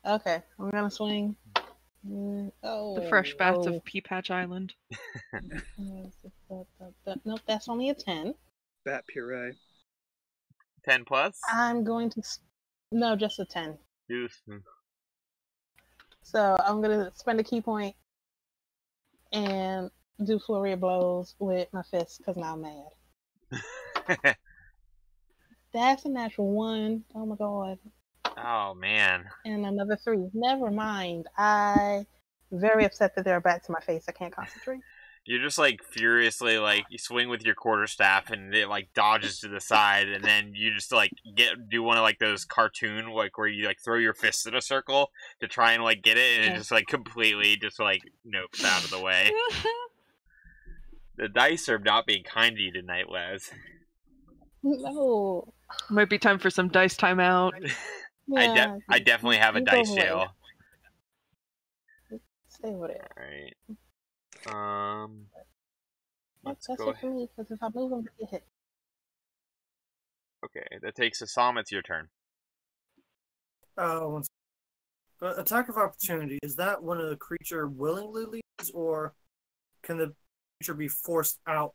Okay, I'm gonna swing. The fresh bats of Pea Patch Island. Nope, that's only a 10. Bat puree. 10 plus. I'm going to... No, just a 10. Deuce. So I'm going to spend a key point and do flurry of blows with my fist because now I'm mad. That's a natural 1. Oh my god. Oh man. And another 3. Never mind. I'm very upset that there are bats in my face. I can't concentrate. You're just like furiously like you swing with your quarterstaff and it like dodges to the side, and then you just like do one of like those cartoon like where you like throw your fists in a circle to try and like get it, and it just like completely just like nopes out of the way. The dice are not being kind to you tonight, Les. No. Might be time for some dice timeout. Yeah, I definitely have a you dice go away. jail. Stay with it. Alright. Let's That's go. it for me, because if I move them, they get hit. Okay, that takes Assam. It's your turn. One second. Attack of opportunity, is that when a creature willingly leaves, or can the creature be forced out?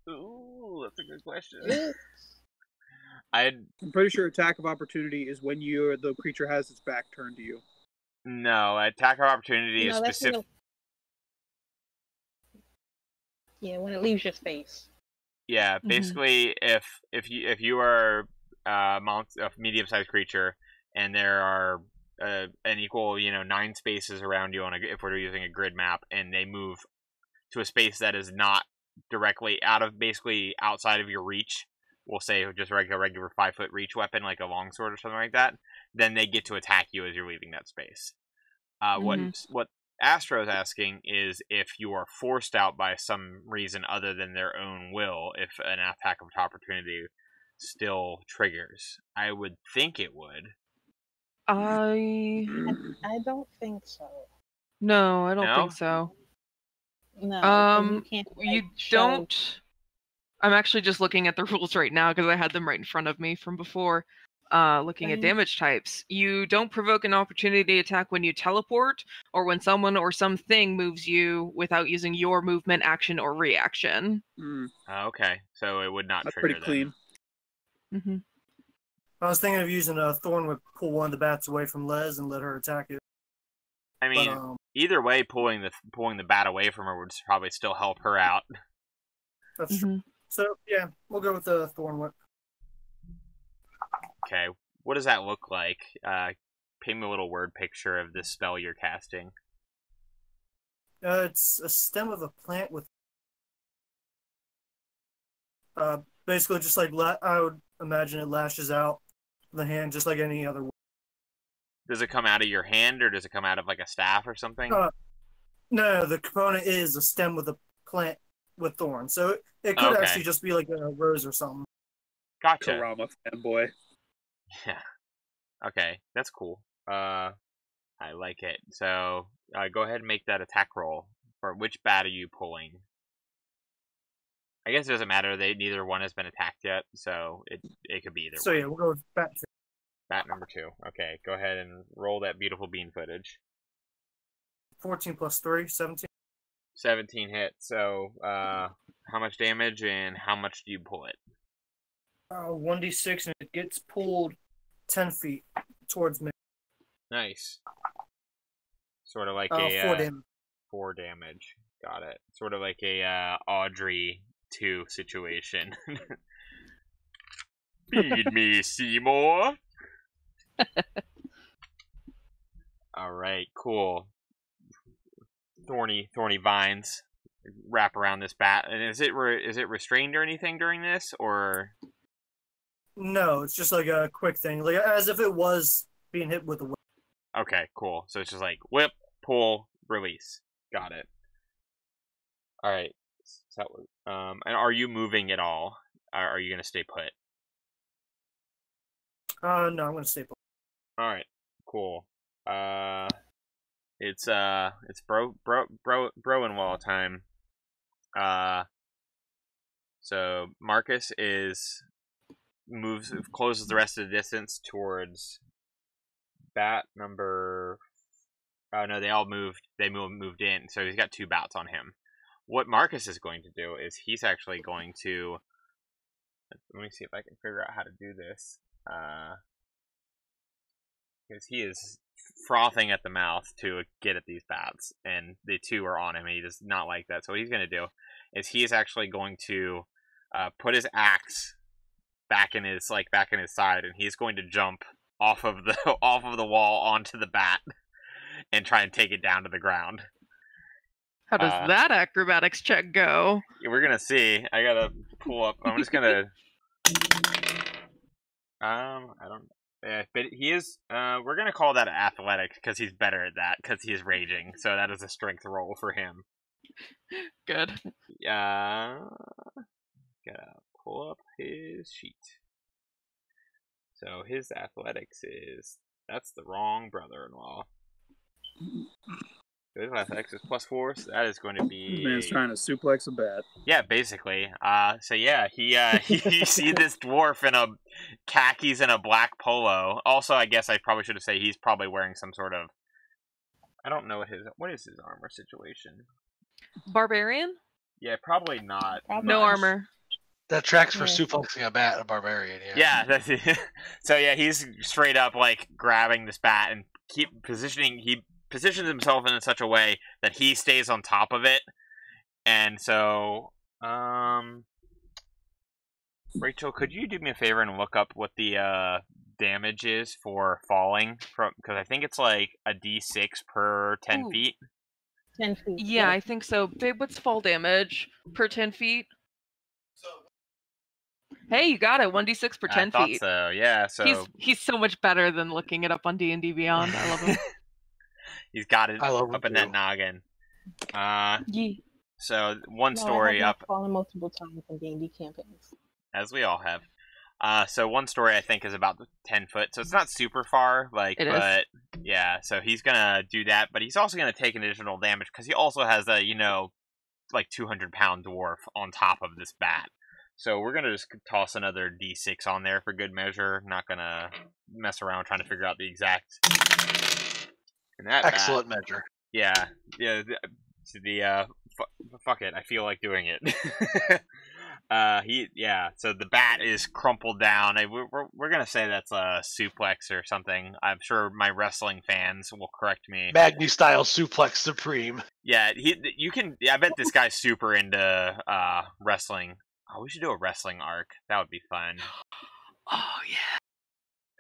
Ooh, that's a good question. Yeah. I'm pretty sure attack of opportunity is when the creature has its back turned to you. No, attack of opportunity is No, that's specific. when it leaves your space. Yeah, basically, if you are a medium-sized creature and there are an equal 9 spaces around you if we're using a grid map, and they move to a space that is not directly basically outside of your reach, we'll say just regular 5-foot reach weapon like a longsword or something like that, then they get to attack you as you're leaving that space. What Astro's asking is if you are forced out by some reason other than their own will, if an attack of opportunity still triggers. I would think it would. I don't think so. No, I don't No? think so. No, 'cause you can't. You show- don't. I'm actually just looking at the rules right now because I had them right in front of me from before. Looking at Right. damage types. You don't provoke an opportunity attack when you teleport or when someone or something moves you without using your movement, action, or reaction. Okay, so it would not That's trigger pretty clean. Mm-hmm. I was thinking of using a thorn whip, pull one of the bats away from Les and let her attack it. I mean, But either way, pulling the bat away from her would probably still help her out. that's true. So yeah, we'll go with the thorn whip. Okay, what does that look like? Paint me a little word picture of this spell you're casting. It's a stem of a plant with basically just like I would imagine it lashes out the hand just like any other. Does it come out of your hand, or does it come out of like a staff or something? No, the component is a stem with a plant with thorns, so it could Okay. actually just be like a rose or something. Gotcha. Karama fanboy. Yeah. Okay, that's cool. I like it. So go ahead and make that attack roll. For which bat are you pulling? I guess it doesn't matter. Neither one has been attacked yet, so it could be either So one. yeah, we'll go with bat. Bat number 2. Okay, go ahead and roll that beautiful bean footage. 14 plus 3, 17. 17 hit. So how much damage and how much do you pull it? 1d6, and it gets pulled 10 feet towards me. Nice. Sort of like 4 damage. 4 damage. Got it. Sort of like a Audrey 2 situation. Feed me, Seymour. All right, cool. Thorny vines wrap around this bat, and is it restrained or anything during this, or? No, it's just like a quick thing, like as if it was being hit with a whip. Okay, cool. So it's just like whip, pull, release. Got it. All right. So, and are you moving at all? Or are you gonna stay put? No, I'm gonna stay put. All right. Cool. It's Broenwall time. So Marcus closes the rest of the distance towards bat number. Oh no, they all moved. They moved in, so he's got 2 bats on him. What Marcus is going to do is he's actually going to. Let me see if I can figure out how to do this. Because he is frothing at the mouth to get at these bats, and the 2 are on him, and he does not like that. So what he's going to do is he is actually going to put his axe back in his side, and he's going to jump off of the wall onto the bat and try and take it down to the ground. How does that acrobatics check go? We're gonna see. I gotta pull up. I'm just gonna. I don't. Yeah, but he is. We're gonna call that athletics because he's better at that because he's raging. So that is a strength roll for him. Good. Gotta pull up his sheet. So his athletics that's the wrong brother-in-law. His athletics is +4, so that is going to be. This man's trying to suplex a bat. Yeah, basically. So yeah, you see this dwarf in a khakis and a black polo. Also, I guess I probably should have said he's probably wearing some sort of. I don't know what is his armor situation. Barbarian? Yeah, probably not. No much. armor. That tracks for Yeah. suplexing a bat, a barbarian. Yeah, that's it. So yeah, he's straight up like grabbing this bat and keep positioning. He positions himself in such a way that he stays on top of it, and so Rachel, could you do me a favor and look up what the damage is for falling from? Because I think it's like a D6 per 10 Ooh. feet. 10 feet. Yeah, I think so. Babe, what's fall damage per 10 feet? Hey, you got it. 1d6 per 10 I thought feet. so. Yeah. So He's so much better than looking it up on D&D Beyond. I love him. he's got it I love him up in that too. noggin. Yee. So one No, story I have up, fallen multiple times in D&D campaigns. as we all have. So one story I think is about 10 foot, so it's not super far, like, It is. but yeah. So he's gonna do that, but he's also gonna take an additional damage because he also has a like 200-pound dwarf on top of this bat. So we're gonna just toss another D6 on there for good measure. Not gonna mess around trying to figure out the exact. And that Excellent bat, measure. yeah. Fuck it. I feel like doing it. So the bat is crumpled down. We're gonna say that's a suplex or something. I'm sure my wrestling fans will correct me. Magni style suplex supreme. Yeah, I bet this guy's super into wrestling. Oh, we should do a wrestling arc. That would be fun. Oh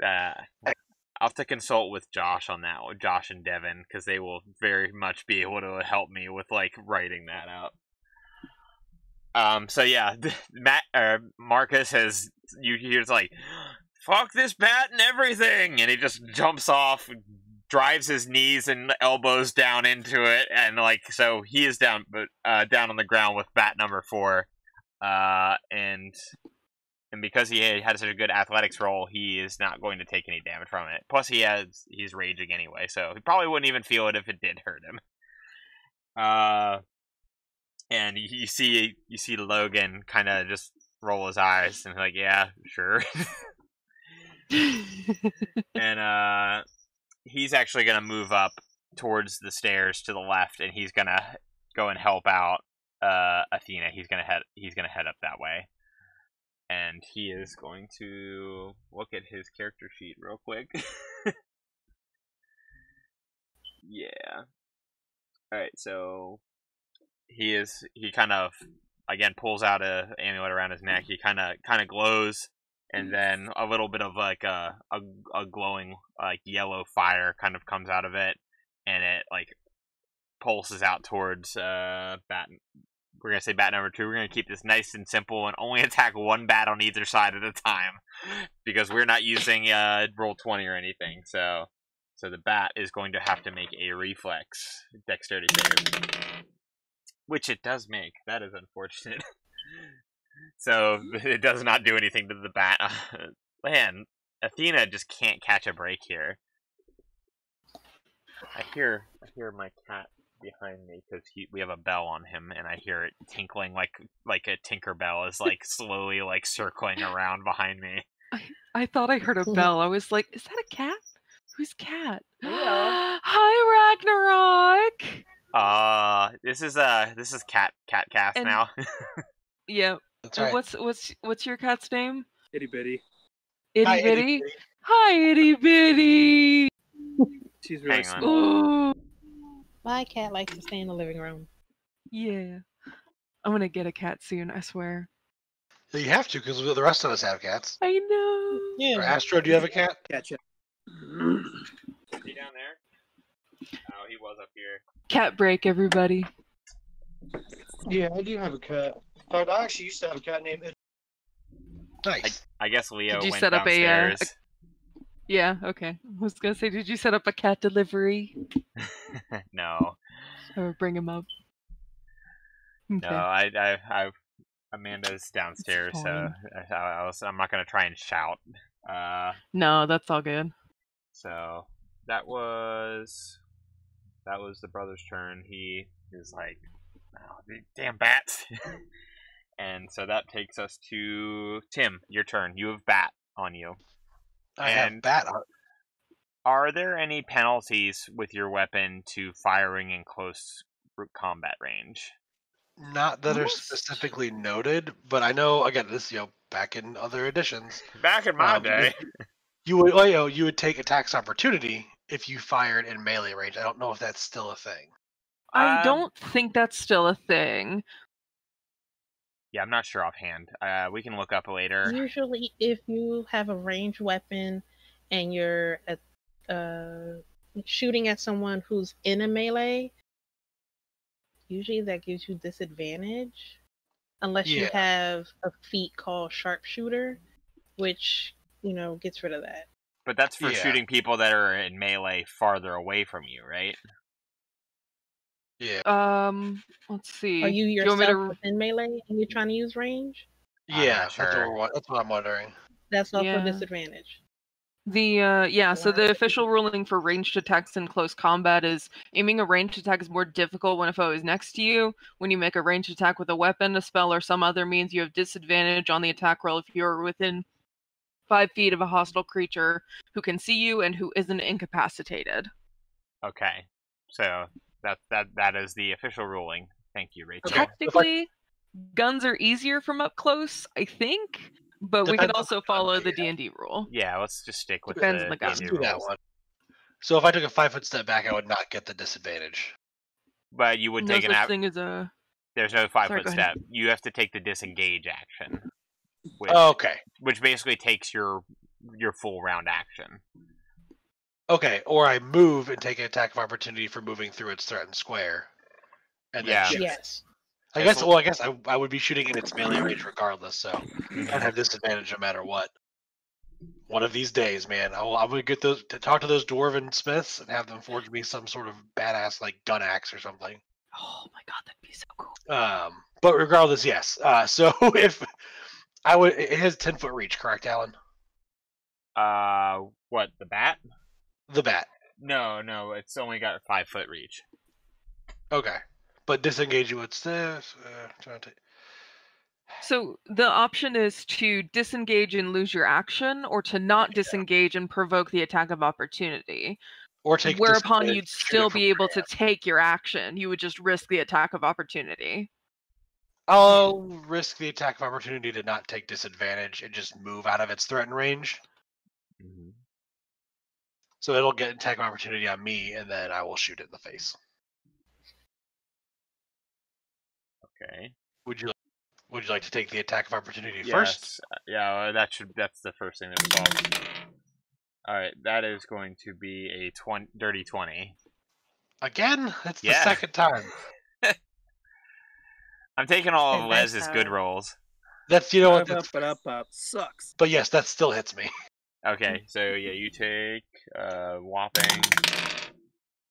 yeah. I'll have to consult with Josh on that one, Josh and Devin, because they will very much be able to help me with like writing that out. So yeah, Marcus has he's like, fuck this bat and everything, and he just jumps off, drives his knees and elbows down into it, and like so he is down, but down on the ground with bat number 4, and because he had such a good athletics roll, he is not going to take any damage from it. Plus, he's raging anyway, so he probably wouldn't even feel it if it did hurt him. And you see Logan kind of just roll his eyes and like, yeah, sure. And he's actually gonna move up towards the stairs to the left, and he's gonna go and help out Athena. He's gonna head up that way. And he is going to look at his character sheet real quick. Yeah. Alright, so he kind of again pulls out a amulet around his neck. He kind of glows, and then a little bit of like a glowing like yellow fire kind of comes out of it, and it like pulses out towards bat. We're going to say bat number 2. We're going to keep this nice and simple and only attack one bat on either side at a time, because we're not using roll 20 or anything. So the bat is going to have to make a reflex dexterity save, which it does make. That is unfortunate. So it does not do anything to the bat. Man, Athena just can't catch a break here. I hear my cat behind me because we have a bell on him, and I hear it tinkling like a Tinkerbell is like slowly like circling around behind me. I thought I heard a bell. I was like, is that a cat? Who's cat? Yeah. Hi, Ragnarok. This is cat cast And- now. Yep. That's And right. what's your cat's name? Itty bitty. Itty Hi, bitty. Hi, itty bitty. She's really Hang on. small. Ooh. My cat likes to stay in the living room. Yeah. I'm gonna get a cat soon, I swear. You have to, because the rest of us have cats. I know. Or Yeah. Astro, do you have a cat? Catch it. Is he down there? Oh, he was up here. Cat break, everybody. Yeah, I do have a cat. In fact, I actually used to have a cat named. Nice. I guess Leo Did you went set up downstairs. Yeah, okay. I was gonna say, did you set up a cat delivery? No, Or bring him up? Okay. no. I Amanda's downstairs, so I'm not gonna try and shout. No, that's all good. So that was the brother's turn. He is like, oh, damn bats. And so that takes us to Tim. Your turn. You have bat on you. I have And- bat on. Are there any penalties with your weapon to firing in close combat range? Not that are Almost. specifically noted, but I know, again, this, back in other editions, Back in my Um, day. you would take a tax opportunity if you fired in melee range. I don't know if that's still a thing. I don't think that's still a thing. Yeah, I'm not sure offhand. We can look up later. Usually, if you have a ranged weapon and you're shooting at someone who's in a melee, usually that gives you disadvantage. Unless you Yeah. have a feat called sharpshooter, which, gets rid of that. But that's for Yeah. shooting people that are in melee farther away from you, right? Yeah. Let's see. Are you Do want yourself me to... within melee and you're trying to use range? I'm Yeah, not sure. that's what I'm wondering. That's also Yeah. a disadvantage. So the official ruling for ranged attacks in close combat is aiming a ranged attack is more difficult when a foe is next to you. When you make a ranged attack with a weapon, a spell, or some other means, you have disadvantage on the attack roll if you're within 5 feet of a hostile creature who can see you and who isn't incapacitated. Okay, so that is the official ruling. Thank you, Rachel. Technically, guns are easier from up close, I think, but we can also follow the D&D rule. Yeah, let's just stick with Depends on the the gun. Let's D&D do that rules. one. So if I took a 5-foot step back, I would not get the disadvantage. But you would No take an such thing as a... There's no Sorry, 5-foot go ahead. step. You have to take the disengage action, Okay. which basically takes your full round action. Okay, or I move and take an attack of opportunity for moving through its threatened square. And then Yeah. shoot. Yes. I guess I would be shooting in its melee range regardless, so I'd have disadvantage no matter what. One of these days, man, I'm gonna get to talk to those dwarven smiths and have them forge me some sort of badass like gun axe or something. Oh my god, that'd be so cool. But regardless, yes. So if I would, it has 10-foot reach, correct, Alan? What, the bat? The bat. No, it's only got 5-foot reach. Okay, but disengage you. What's this? So the option is to disengage and lose your action, or to not disengage and provoke the attack of opportunity. Or take Whereupon disadvantage you'd and shoot still it from be able free to take your action. You would just risk the attack of opportunity. I'll risk the attack of opportunity to not take disadvantage and just move out of its threatened range. Mm-hmm. So it'll get attack of opportunity on me, and then I will shoot it in the face. Okay. Would you like to take the attack of opportunity Yes. first? Yeah, that's the first thing that was solved. Alright, that is going to be a dirty 20. Again? That's the Yeah. second time. I'm taking all of And Les's that's good how- rolls. That's what. Sucks. But yes, that still hits me. Okay, so yeah, you take whopping.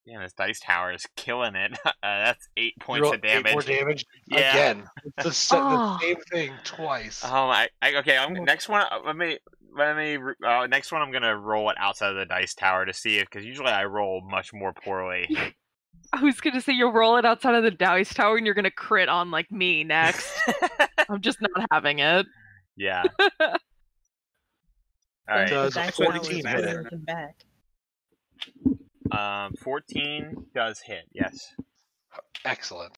Damn, this dice tower is killing it. That's 8 You points roll of damage. 8 more damage. Yeah. Again, it's the Oh. same thing twice. Oh my! Okay, next one. Next one, I'm gonna roll it outside of the dice tower to see it, because usually I roll much more poorly. I was gonna say you'll roll it outside of the dice tower and you're gonna crit on like me next. I'm just not having it. Yeah. All right. Does a Dice 14 tower hit is it? looking back. 14 does hit. Yes. Excellent.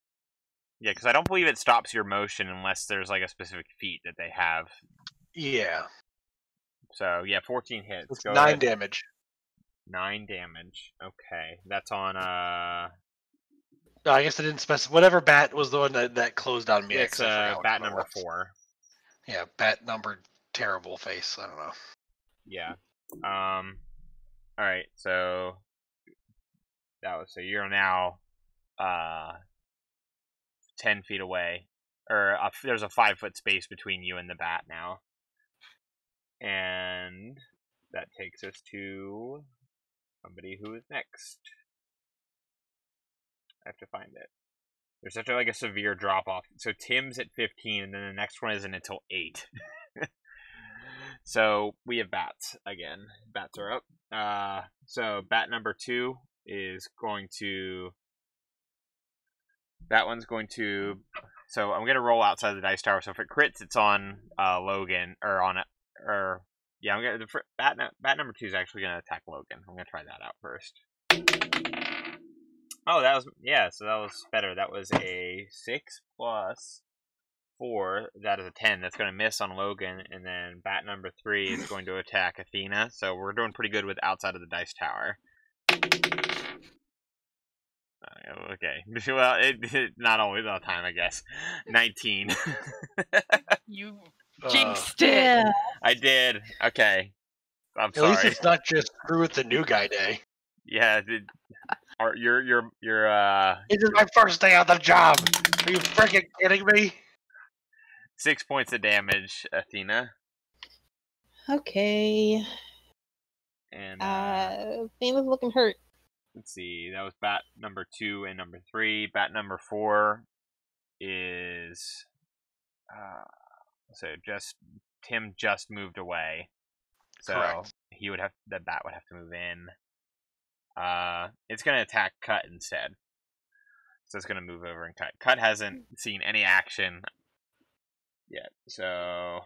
Yeah, because I don't believe it stops your motion unless there's like a specific feat that they have. Yeah. So yeah, 14 hits. It's Go 9 ahead. damage. 9 damage. Okay, that's on No, I guess I didn't specify. Whatever bat was the one that closed on me. It's I forgot which bat one it number was. 4. Yeah, bat number terrible face. I don't know. Yeah. All right. So you're now 10 feet away, or there's a 5-foot space between you and the bat now, and that takes us to somebody who is next. I have to find it. There's such a severe drop off. So Tim's at 15, and then the next one isn't until 8. So we have bats again. Bats are up. So bat number 2 is going to. That one's going to. So I'm gonna roll outside the dice tower. So if it crits, it's on Logan or on or yeah. I'm gonna bat number 2 is actually gonna attack Logan. I'm gonna try that out first. Oh, that was So that was better. That was a 6 plus 4. That is a 10. That's going to miss on Logan, and then bat number 3 is going to attack Athena. So we're doing pretty good with outside of the dice tower. Okay. Well, it not always all the time, I guess. 19. You Uh, jinxed it. Yeah. I did. Okay. I'm At least sorry. it's not just screw with the new guy day. Yeah. You're This is my first day on the job. Are you freaking kidding me? 6 points of damage, Athena, Okay. and Athena's looking hurt. let's see. That was bat number 2 and number 3. Bat number 4 is so Tim just moved away. So Correct. the bat would have to move in. It's gonna attack Cut instead. So it's gonna move over and Cut. Cut hasn't seen any action yet. So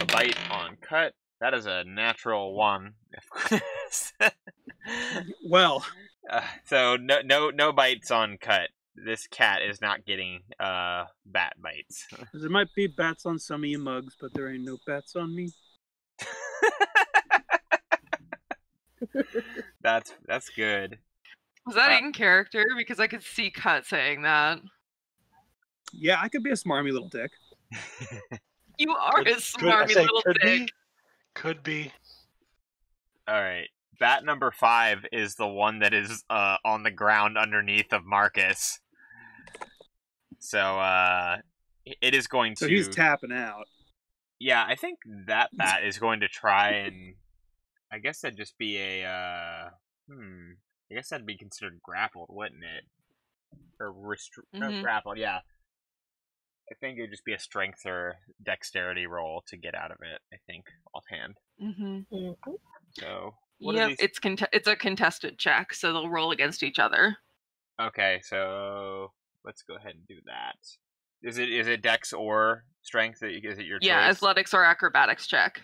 a bite on Cut. That is a natural 1. Well, So no bites on Cut. This cat is not getting bat bites. there might be bats on some of you mugs, but there ain't no bats on me. That's good. Was that in character? Because I could see Cut saying that. Yeah, I could be a smarmy little dick. You are a I smarmy say little could dick. be. Could be. All right. Bat number 5 is the one that is on the ground underneath of Marcus. So it is going to. So he's tapping out. Yeah, I think that bat is going to try and. I guess that'd just be a. I guess that'd be considered grappled, wouldn't it? Or grappled, yeah. I think it'd just be a strength or dexterity roll to get out of it. I think offhand. Mm-hmm. So. Yep, it's a contested check, so they'll roll against each other. Okay, so let's go ahead and do that. Is it dex or strength? Is it your choice? Yeah, athletics or acrobatics check.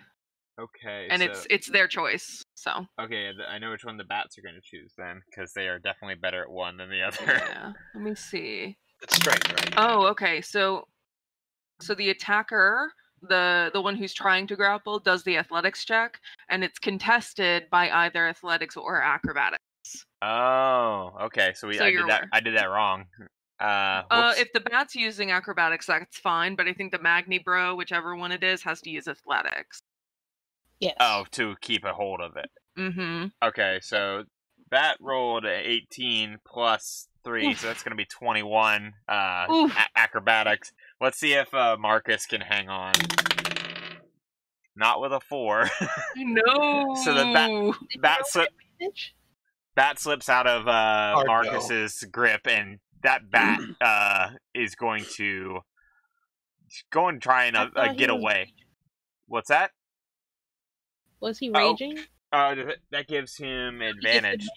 Okay, and so, it's their choice. So okay, I know which one the bats are going to choose then, because they are definitely better at one than the other. Yeah, let me see. It's strength, right? Oh, okay. So the attacker, the one who's trying to grapple, does the athletics check, and it's contested by either athletics or acrobatics. Oh, okay. So I did that wrong. If the bat's using acrobatics, that's fine. But I think the Magni Bro, whichever one it is, has to use athletics. Yes. Oh, to keep a hold of it. Mm-hmm. Okay, so Bat rolled 18 plus 3, so that's going to be 21 acrobatics. Let's see if Marcus can hang on. Not with a 4. No. So the bat slips out of Marcus's grip, and that bat is going to try and get away. What's that? Was he raging? That gives him advantage.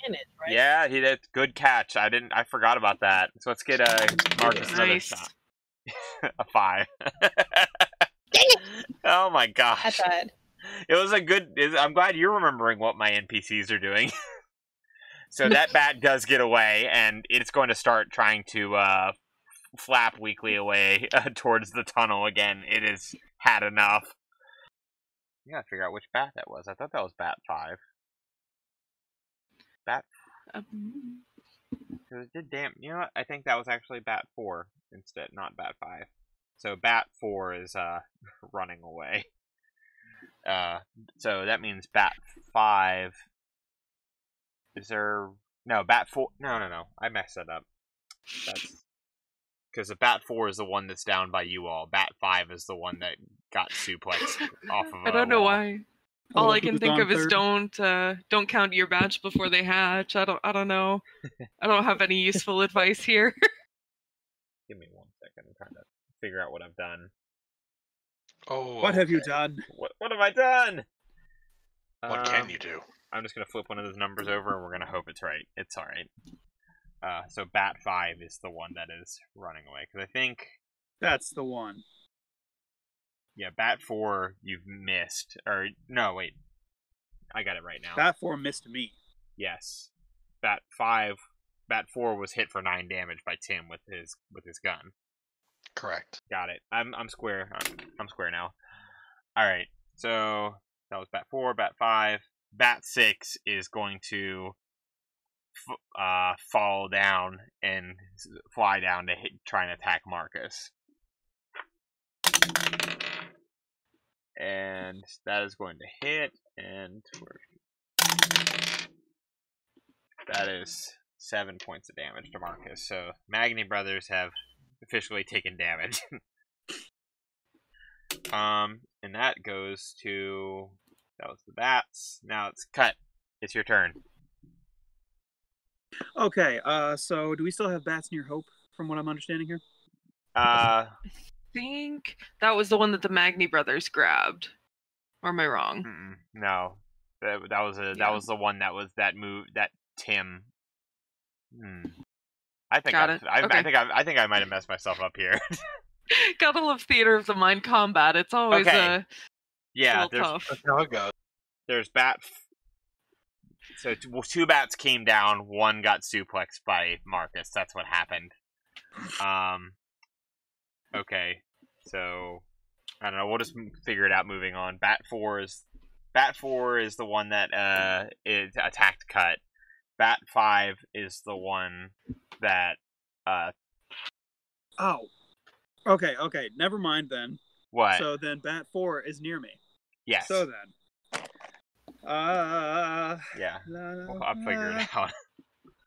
Right? Yeah, that's good catch. I forgot about that. So let's get Marcus another shot. A 5. Oh my gosh. I tried. It was a good. I'm glad you're remembering what my NPCs are doing. So that bat does get away, and it's going to start trying to flap weakly away towards the tunnel again. It has had enough. You gotta figure out which bat that was. I thought that was bat 5. Bat. It did damn. You know what? I think that was actually bat 4 instead, not bat 5. So bat 4 is running away. So that means bat 5. Is there bat 4? No. I messed that up. That's because the bat 4 is the one that's down by you all. Bat 5 is the one that got suplexed off of. I don't know wall. why. All I can think of is don't count your batch before they hatch. I don't know. I don't have any useful advice here. Give me 1 second. I'm trying to figure out what I've done. Oh, what have you done? What have I done? What can you do? I'm just gonna flip one of those numbers over, and we're gonna hope it's right. It's all right. So bat 5 is the one that is running away, because I think that's the one. Yeah, bat 4 you've missed, or no, wait, I got it right now. Bat 4 missed me. Yes, bat 4 was hit for 9 damage by Tim with his gun. Correct. Got it. I'm square. I'm square now. All right. So that was bat 4, bat 5. Bat 6 is going to fall down and fly down to try and attack Marcus. And that is going to hit, and that is 7 points of damage to Marcus. So Magni brothers have officially taken damage. And that goes to, that was the bats. Now it's Cut. It's your turn. Okay, so do we still have bats near Hope, from what I'm understanding here? I think that was the one that the Magni brothers grabbed. Or am I wrong? No, that was the one that move that Tim. I think Got it. Okay. I think I might have messed myself up here. Gotta love theater of the mind combat. It's always Okay. a Yeah, little tough. That's how it goes. There's bat. So two bats came down. One got suplexed by Marcus. That's what happened. Okay. So I don't know. We'll just figure it out. Moving on. Bat four is the one that is attacked Cut. Bat 5 is the one that Oh. Okay. Never mind then. what? So then Bat 4 is near me. Yes. So then. Yeah. I'll figure it out.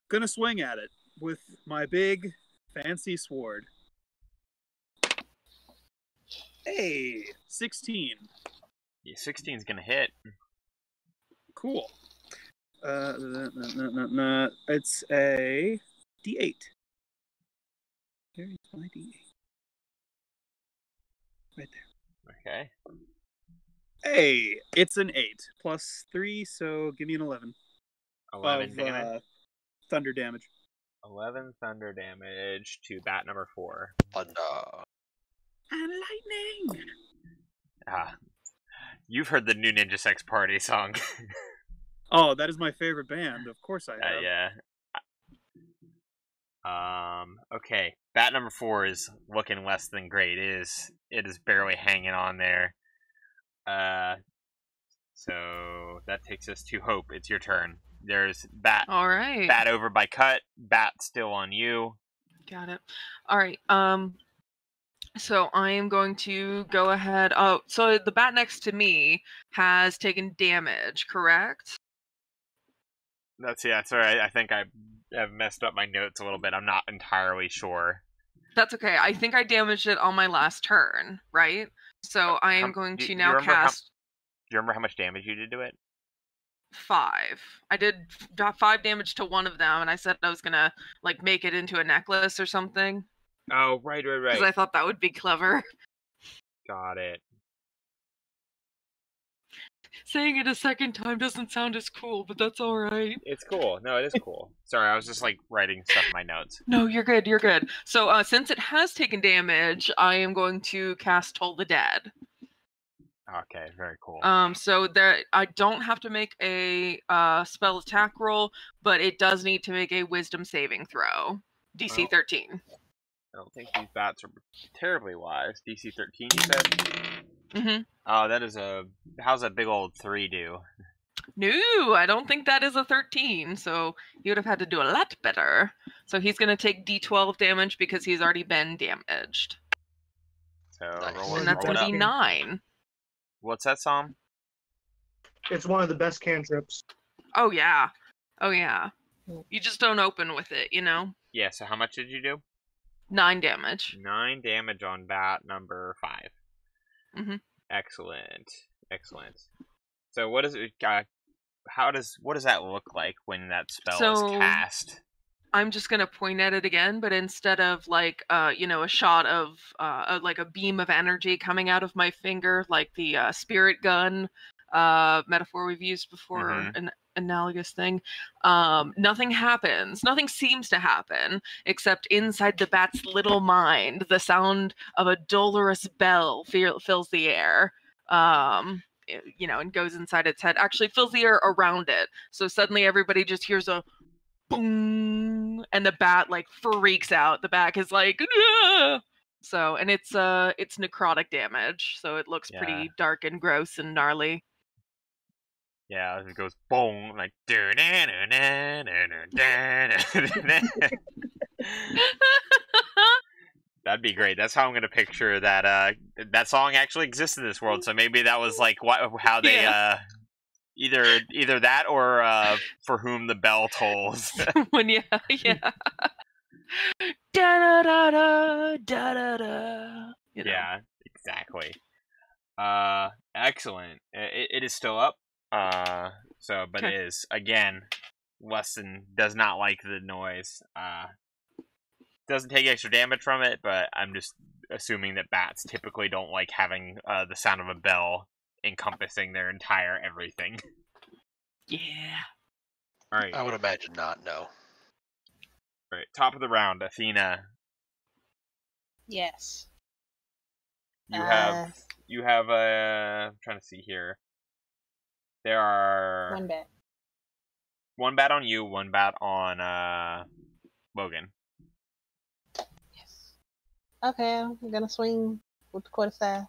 Gonna swing at it with my big fancy sword. Hey, 16. Yeah, 16's gonna hit. Cool. It's a D8. There's my D8. Right there. Okay. Hey, it's an 8 plus 3, so give me an 11. 11 of damage. Thunder damage. 11 thunder damage to bat number 4. Thunder. And lightning. You've heard the new Ninja Sex Party song. Oh, that is my favorite band. Of course I have. Yeah. Okay. Bat number 4 is looking less than great. It is barely hanging on there. So that takes us to Hope. It's your turn. There's Bat. All right. Bat over by Cut. Bat still on you. Got it. All right. So I am going to go ahead. Oh, so the bat next to me has taken damage, correct? Yeah, sorry. I think I have messed up my notes a little bit. I'm not entirely sure. That's okay. I think I damaged it on my last turn, right? So I am going to now cast. Do you remember how much damage you did to it? 5. I did 5 damage to one of them, and I said I was gonna make it into a necklace or something. Oh, right. Because I thought that would be clever. Got it. Saying it a second time doesn't sound as cool, but that's all right. It's cool. No, it is cool. Sorry, I was just writing stuff in my notes. No, you're good. You're good. So since it has taken damage, I am going to cast Toll the Dead. Okay, very cool. So there, I don't have to make a spell attack roll, but it does need to make a Wisdom saving throw. DC 13. I don't think these bats are terribly wise. DC 13, you said? Mm-hmm. Oh, that is how's a big old 3 do? No, I don't think that is a 13, so he would have had to do a lot better. So he's going to take D12 damage because he's already been damaged. So Nice. And that's going to be 9. What's that, Psalm? It's one of the best cantrips. Oh, yeah. Oh, yeah. You just don't open with it, you know? Yeah, so how much did you do? 9 damage. 9 damage on bat number 5. Mm-hmm. Excellent. So what is it? What does that look like when that spell is cast? I'm just gonna point at it again, but instead of a shot of a beam of energy coming out of my finger, like the spirit gun metaphor we've used before, an analogous thing, nothing happens. Nothing seems to happen except inside the bat's little mind, the sound of a dolorous bell fills the air. And goes inside its head. Actually, fills the air around it. So suddenly everybody just hears a boom, and the bat freaks out. The bat is like, "Ah!" So, and it's necrotic damage, so it looks pretty dark and gross and gnarly. Yeah, it goes boom, like That'd be great. That's how I'm gonna picture that. That song actually exists in this world, so maybe that was how they either that or For Whom the Bell Tolls. Yeah. Da da da da da da. Yeah, exactly. Excellent. It is still up. But it is again. Weston does not like the noise. Doesn't take extra damage from it, but I'm just assuming that bats typically don't like having the sound of a bell encompassing their entire everything. Yeah. All right. I would imagine not. No. All right. Top of the round, Athena. Yes. You have I'm trying to see here. There are one bet. one bat on you, one bat on Logan. Yes. Okay, I'm gonna swing with the quarterstaff.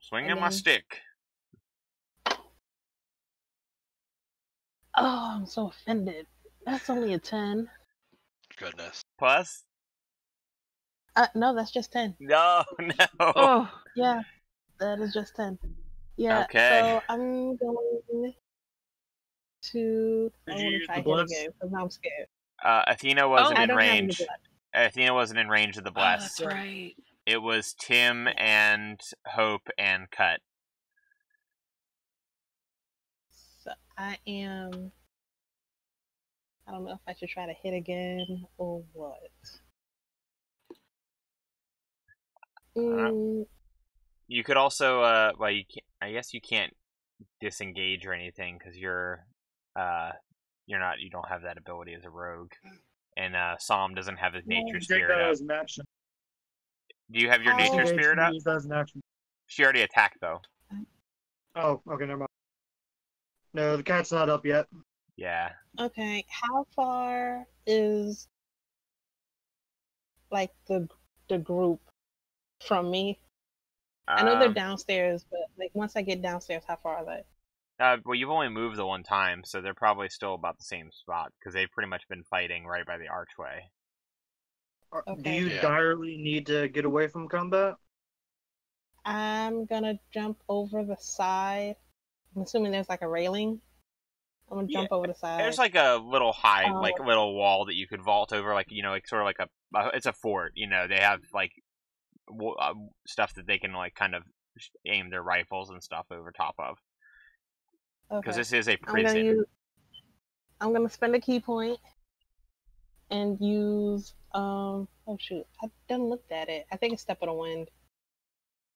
Swinging And my then- stick. Oh, I'm so offended. That's only a 10. Goodness. Plus? No, that's just 10. No. Oh. Yeah, that is just 10. Yeah, Okay. so I'm going to. Did I you want to use try the hit bless? again because now I'm scared. Athena wasn't I in don't have any range. blood. Athena wasn't in range of the Oh, bless. that's right. It was Tim and Hope and Cut. So I am. I don't know if I should try to hit again or what. Mm, You could also, well, you can't, I guess you can't disengage or anything because you're not, you don't have that ability as a rogue, and Psalm doesn't have his nature Take spirit that up. as an action. Do you have your Oh. nature Disengage spirit can up? use that as an action. She already attacked though. Oh, okay, never mind. No, the cat's not up yet. Yeah. okay, how far is like the group from me? I know they're downstairs, but like once I get downstairs, how far are they? Well, you've only moved the one time, so they're probably still about the same spot because they've pretty much been fighting right by the archway. Do Okay. you Yeah. direly need to get away from combat? I'm gonna jump over the side. I'm assuming there's like a railing. I'm gonna jump over the side. There's like a little high, Oh. like little wall that you could vault over, like like sort of like it's a fort. They have like stuff that they can like kind of aim their rifles and stuff over top of. Because Okay. this is a I'm gonna prison. I'm gonna spend a key point and use oh shoot, I done looked at it. I think it's Step of the Wind.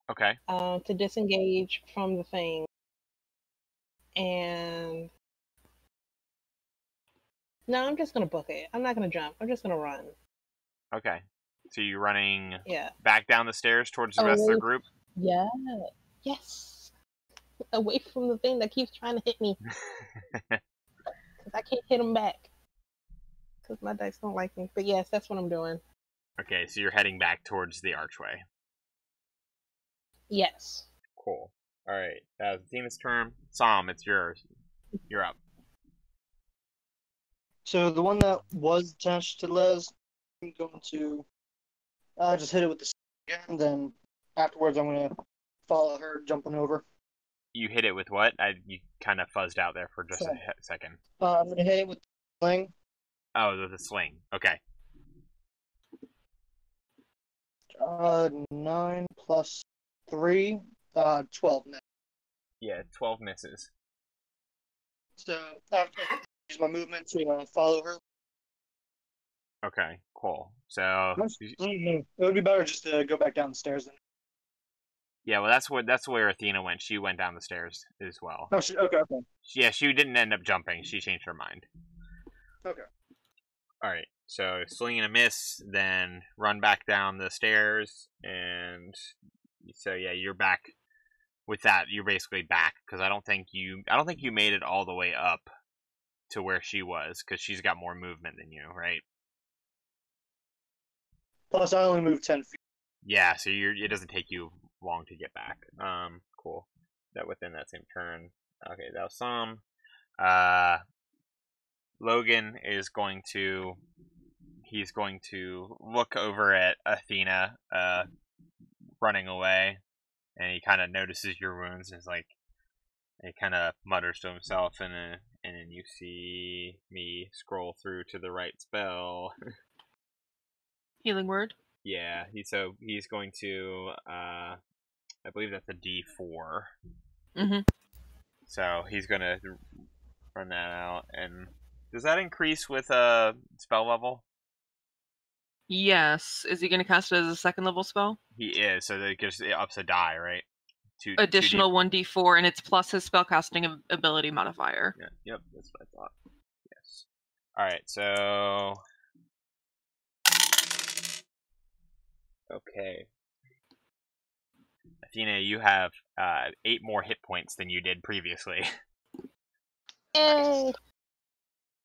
Okay. To disengage from the thing. And no, I'm just gonna book it. I'm not gonna jump. I'm just gonna run. Okay. So you're running Yeah. back down the stairs towards the rest of the group? Yeah. Yes. Away from the thing that keeps trying to hit me. Because I can't hit him back. Because my dice don't like me. But yes, that's what I'm doing. Okay, so you're heading back towards the archway. Yes. Cool. Alright, that was Athena's turn. Psalm, it's yours. You're up. So the one that was attached to Les, I'm going to just hit it with the stick again. Then afterwards, I'm going to follow her, jumping over. You hit it with what? You kind of fuzzed out there for just Sling. a second. I'm going to hit it with the sling. Oh, with a sling. Okay. 9 plus 3, 12 now. Yeah, 12 misses. So after I use my movement to follow her. Okay, cool. So, It would be better just to go back down the stairs then. yeah, well, that's where Athena went. She went down the stairs as well. Oh, okay. Yeah, she didn't end up jumping. She changed her mind. Okay. Alright, so swing and a miss, then run back down the stairs, and so yeah, you're back. With that, you're basically back because I don't think you made it all the way up to where she was because she's got more movement than you, right? Plus, I only moved 10 feet. Yeah, so it doesn't take you long to get back. Cool. That within that same turn. Okay, that was some. Logan is going to look over at Athena, running away. And he kind of notices your wounds and is like, he kind of mutters to himself, and then you see me scroll through to the right spell. Healing word. Yeah, he's going to, I believe that's a D4. Mm-hmm. So he's gonna run that out, and does that increase with a spell level? Yes. Is he going to cast it as a second level spell? He is, so that it ups a die, right? additional 1d4, and it's plus his spellcasting ability modifier. Yeah, yep, that's what I thought. Yes. Alright, so... Okay. Athena, you have 8 more hit points than you did previously. Yay!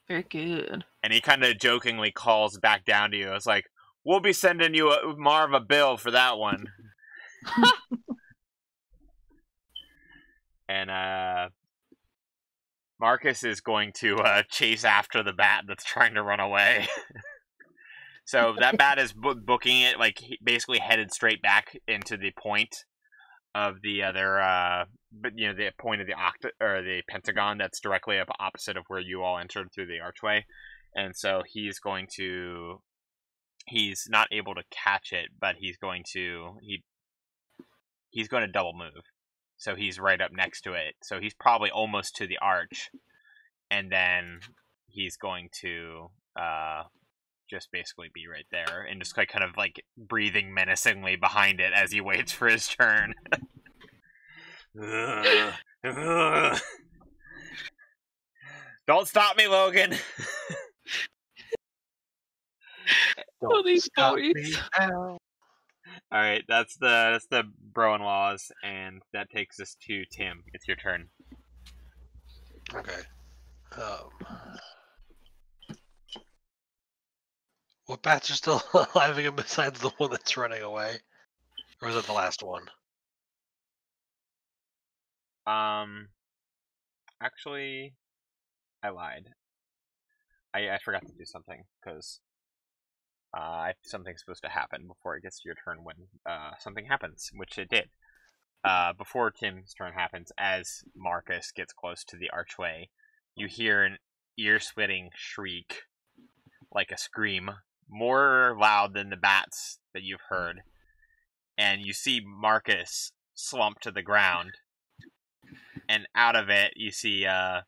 Very good. And he kind of jokingly calls back down to you. It's like, we'll be sending you more of a bill for that one. And Marcus is going to chase after the bat that's trying to run away. So that bat is booking it, like basically headed straight back into the point of the other, the point of the pentagon that's directly opposite of where you all entered through the archway. And so he's not able to catch it, but he's going to double move. So he's right up next to it. So he's probably almost to the arch. And then he's going to just basically be right there and just kind of like breathing menacingly behind it as he waits for his turn. Don't stop me, Logan. Oh, these Stop boys. me now. All right, that's the bro-in-laws, and that takes us to Tim. It's your turn. Okay. What bats are still alive again besides the one that's running away? Or is it the last one? Actually, I lied. I forgot to do something, because something's supposed to happen before it gets to your turn when something happens, which it did. Before Tim's turn happens, as Marcus gets close to the archway, you hear an ear-splitting shriek, like a scream, more loud than the bats that you've heard. And you see Marcus slump to the ground. And out of it, you see Out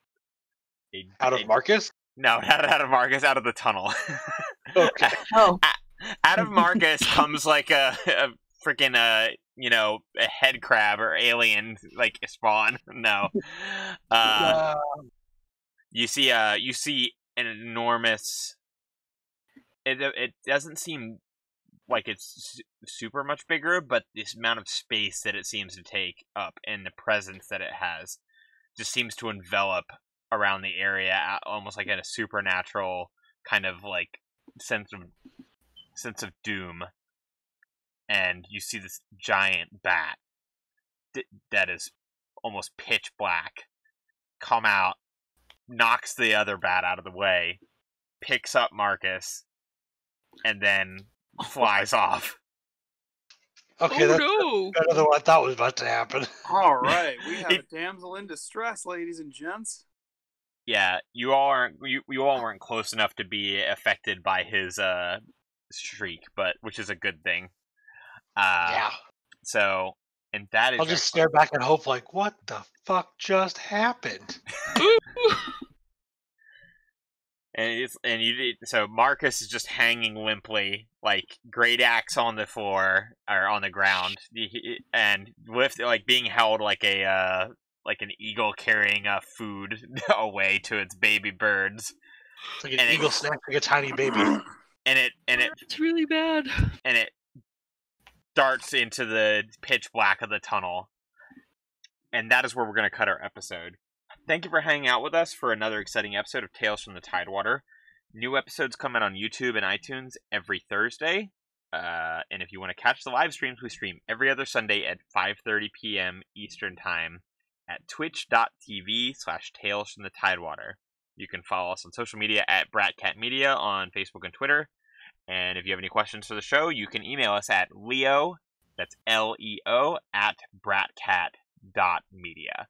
of Marcus? No, not out of Marcus, out of the tunnel. Okay. Oh, Out of Marcus comes like a freaking a head crab or alien like spawn. No. You see an enormous. It doesn't seem like it's super much bigger, but this amount of space that it seems to take up and the presence that it has just seems to envelop around the area, almost like in a supernatural kind of like sense of doom. And you see this giant bat that is almost pitch black come out, knocks the other bat out of the way, picks up Marcus, and then flies off. Okay, that's better than what I thought was about to happen. All right, we have a damsel in distress, ladies and gents. Yeah, you all weren't close enough to be affected by his shriek, but which is a good thing. Yeah. So, and that is. I'll just stare back and hope, like, what the fuck just happened? So Marcus is just hanging limply, like great axe on the floor or on the ground, and being held like an eagle carrying food away to its baby birds. It's like an eagle snacks like a tiny baby. It's really bad. And it darts into the pitch black of the tunnel. And that is where we're going to cut our episode. Thank you for hanging out with us for another exciting episode of Tales from the Tidewater. New episodes come out on YouTube and iTunes every Thursday. And if you want to catch the live streams, we stream every other Sunday at 5:30 p.m. Eastern Time at twitch.tv/Tales from the Tidewater. You can follow us on social media at BratCatMedia on Facebook and Twitter. And if you have any questions for the show, you can email us at Leo, that's Leo, @bratcat.media.